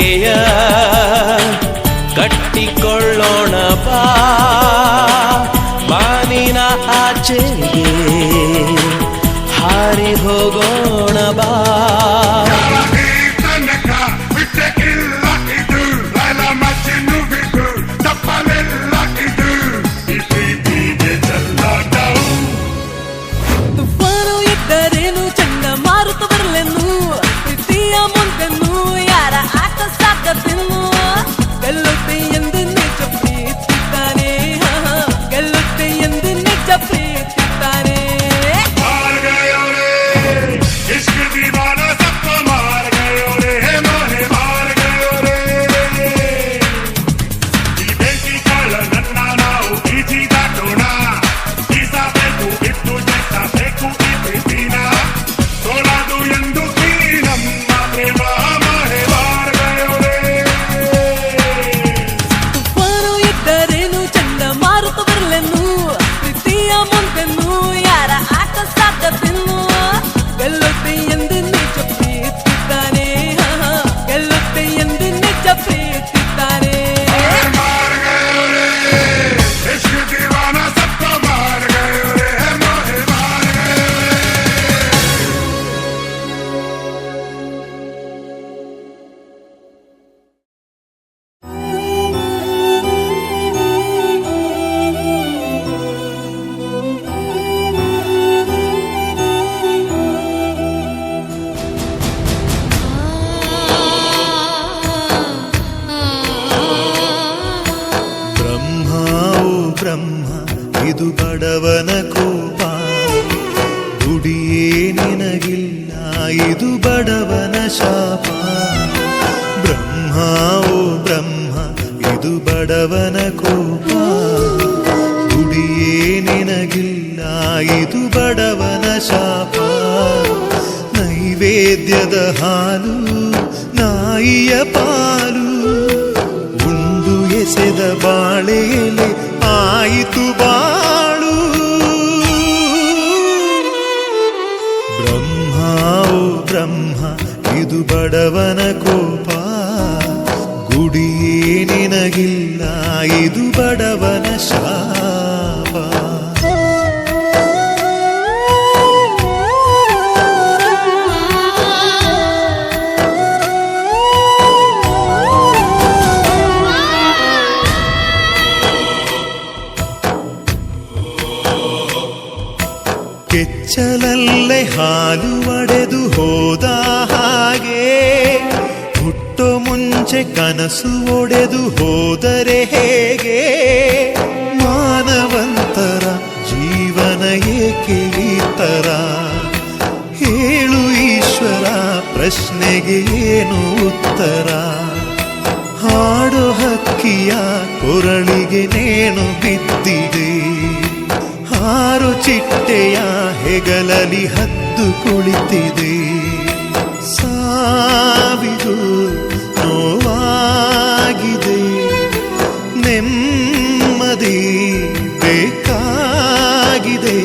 Speaker 4: ಗೆಳೆಯ ಕಟ್ಟಿಕೊಳ್ಳೋಣ ಬಾ ಬಾನಿನ ಆಚೆಗೆ ಹಾರಿ ಹೋಗೋಣ ಬಾ
Speaker 10: ತುಫಾನು ಇದ್ದರೇನು ಚಂಡಮಾರುತ ಬರಲೆನ್ನು ಪ್ರೀತಿಯ ಮುಂದೆನ್ನು ಯಾರ ಆಟ ಸಾಕತೆನ್ನು ಗೆಲ್ಲುತ್ತೆ ಎಂದು ನಿಜ ಪ್ರೀತಿದ್ದಾನೆ ಗೆಲ್ಲುತ್ತೆ ಎಂದು ನಿಜ ಪ್ರೀತಿದ್ದಾನೆ ತುಫಾನು ಇದ್ದರೇನು ಚಂಡಮಾರುತ ಬರಲೆನ್ನು ಪ್ರೀತಿಯ ಮುಂದೆನ್ನು ಯಾರ ಆಟ ಸಾಕತೆನ್ನು ಗೆಲ್ಲುತ್ತೆ ಎಂದು ನಿಜ ಪ್ರೀತಿದ್ದಾನೆ ಗೆಲ್ಲುತ್ತೆ ಎಂದು ನಿಜ ಪ್ರೀತಿದ್ದಾನೆ
Speaker 1: ಬ್ರಹ್ಮ ಓ ಬ್ರಹ್ಮ ಇದು ಬಡವನ ಕೋಪ ದುಡಿಯೇ ನಿನಗಿಲ್ಲ ಇದು ಬಡವನ ಶಾಪ ಬ್ರಹ್ಮ ಓ ಬ್ರಹ್ಮ ಇದು ಬಡವನ ಕೋಪ ದುಡಿಯೇ ನಿನಗಿಲ್ಲ ಇದು ಬಡವನ ಶಾಪ ನೈವೇದ್ಯದ ಹಾಲು ನಾಯಿಯ ಪಾಲು ಉಂಡು ಎಸೆದ ಬಾಳೆಲೆ ಆಯಿತು ಬಾಳು ಬ್ರಹ್ಮ ಓ ಬ್ರಹ್ಮ ಇದು ಬಡವನ ಕೋಪ ಗುಡಿಯೇ ನಿನಗಿಲ್ಲ ಇದು ಬಡವನ ಶಾಪ ಕೆಚ್ಚಲಲ್ಲೇ ಹಾಲು ಒಡೆದು ಹೋದ ಹಾಗೆ ಹುಟ್ಟೋ ಮುಂಚೆ ಕನಸು ಒಡೆದು ಹೋದರೆ ಹೇಗೆ ಮಾನವಂತರ ಜೀವನ ಏಕೆ ಈ ತರ ಹೇಳು ಈಶ್ವರ ಪ್ರಶ್ನೆಗೆ ಏನು ಉತ್ತರ ಹಾಡೋ ಹಕ್ಕಿಯ ಕೊರಳಿಗೆ ನೇಣು ಬಿದ್ದಿದೆ ಹಾರು ಚಿಟ್ಟೆಯ ಹೆಗಲಲಿ ಹದ್ದು ಕುಳಿತಿದೆ ಸಾವಿದು ನೋವಾಗಿದೆ ನೆಮ್ಮದಿ ಬೇಕಾಗಿದೆ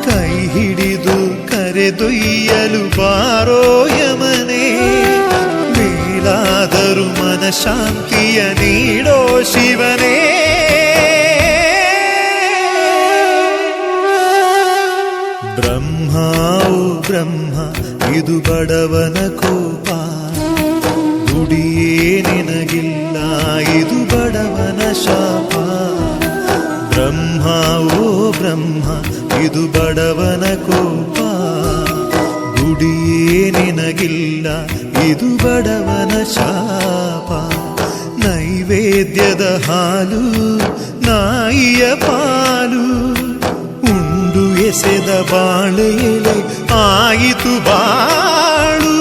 Speaker 1: ಕೈ ಹಿಡಿದು ಕರೆದೊಯ್ಯಲು ಬಾರೋ ಯಮನೆ ಮೇಲಾದರೂ ಮನಶಾಂತಿಯ ನೀಡೋ ಶಿವನೇ ಬ್ರಹ್ಮ ಓ ಬ್ರಹ್ಮ ಇದು ಬಡವನ ಕೋಪ ದುಡಿಯೇ ನಿನಗಿಲ್ಲ ಇದು ಬಡವನ ಶಾಪ ಬ್ರಹ್ಮ ಓ ಬ್ರಹ್ಮ ಇದು ಬಡವನ ಕೋಪ ದುಡಿಯೇ ನಿನಗಿಲ್ಲ ಇದು ಬಡವನ ಶಾಪ ನೈವೇದ್ಯದ ಹಾಲು ನಾಯಿಯ ಪಾಲು ಉಂಡು ಎಸೆದ ಬಾಳೆಲೆ ಆಯಿತು ಬಾಳು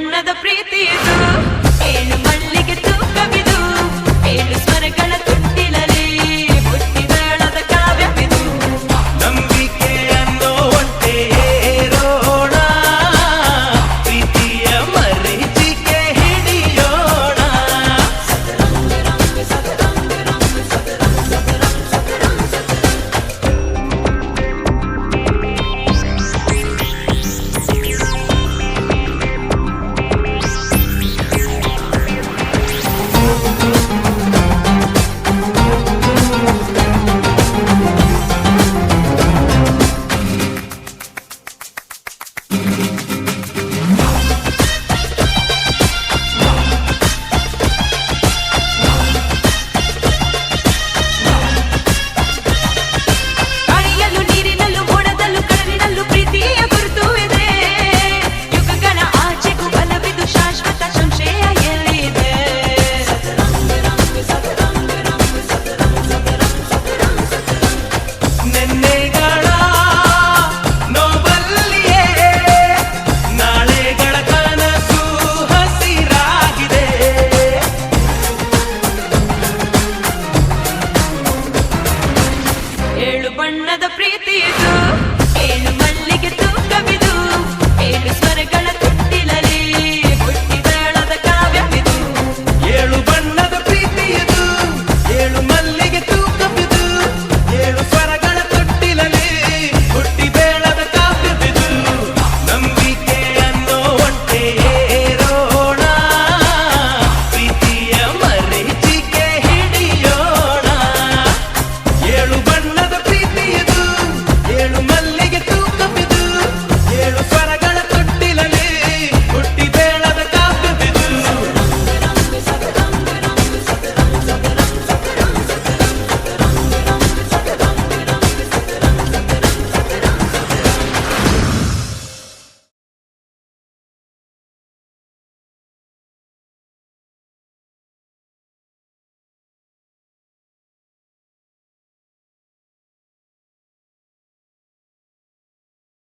Speaker 10: ಬಣ್ಣದ ಪ್ರೀತಿ ಇದು 7 ಮಲ್ಲಿಗೆ ತೂಕವಿದು 7 ಸ್ವರಗಳ ತುಂಟ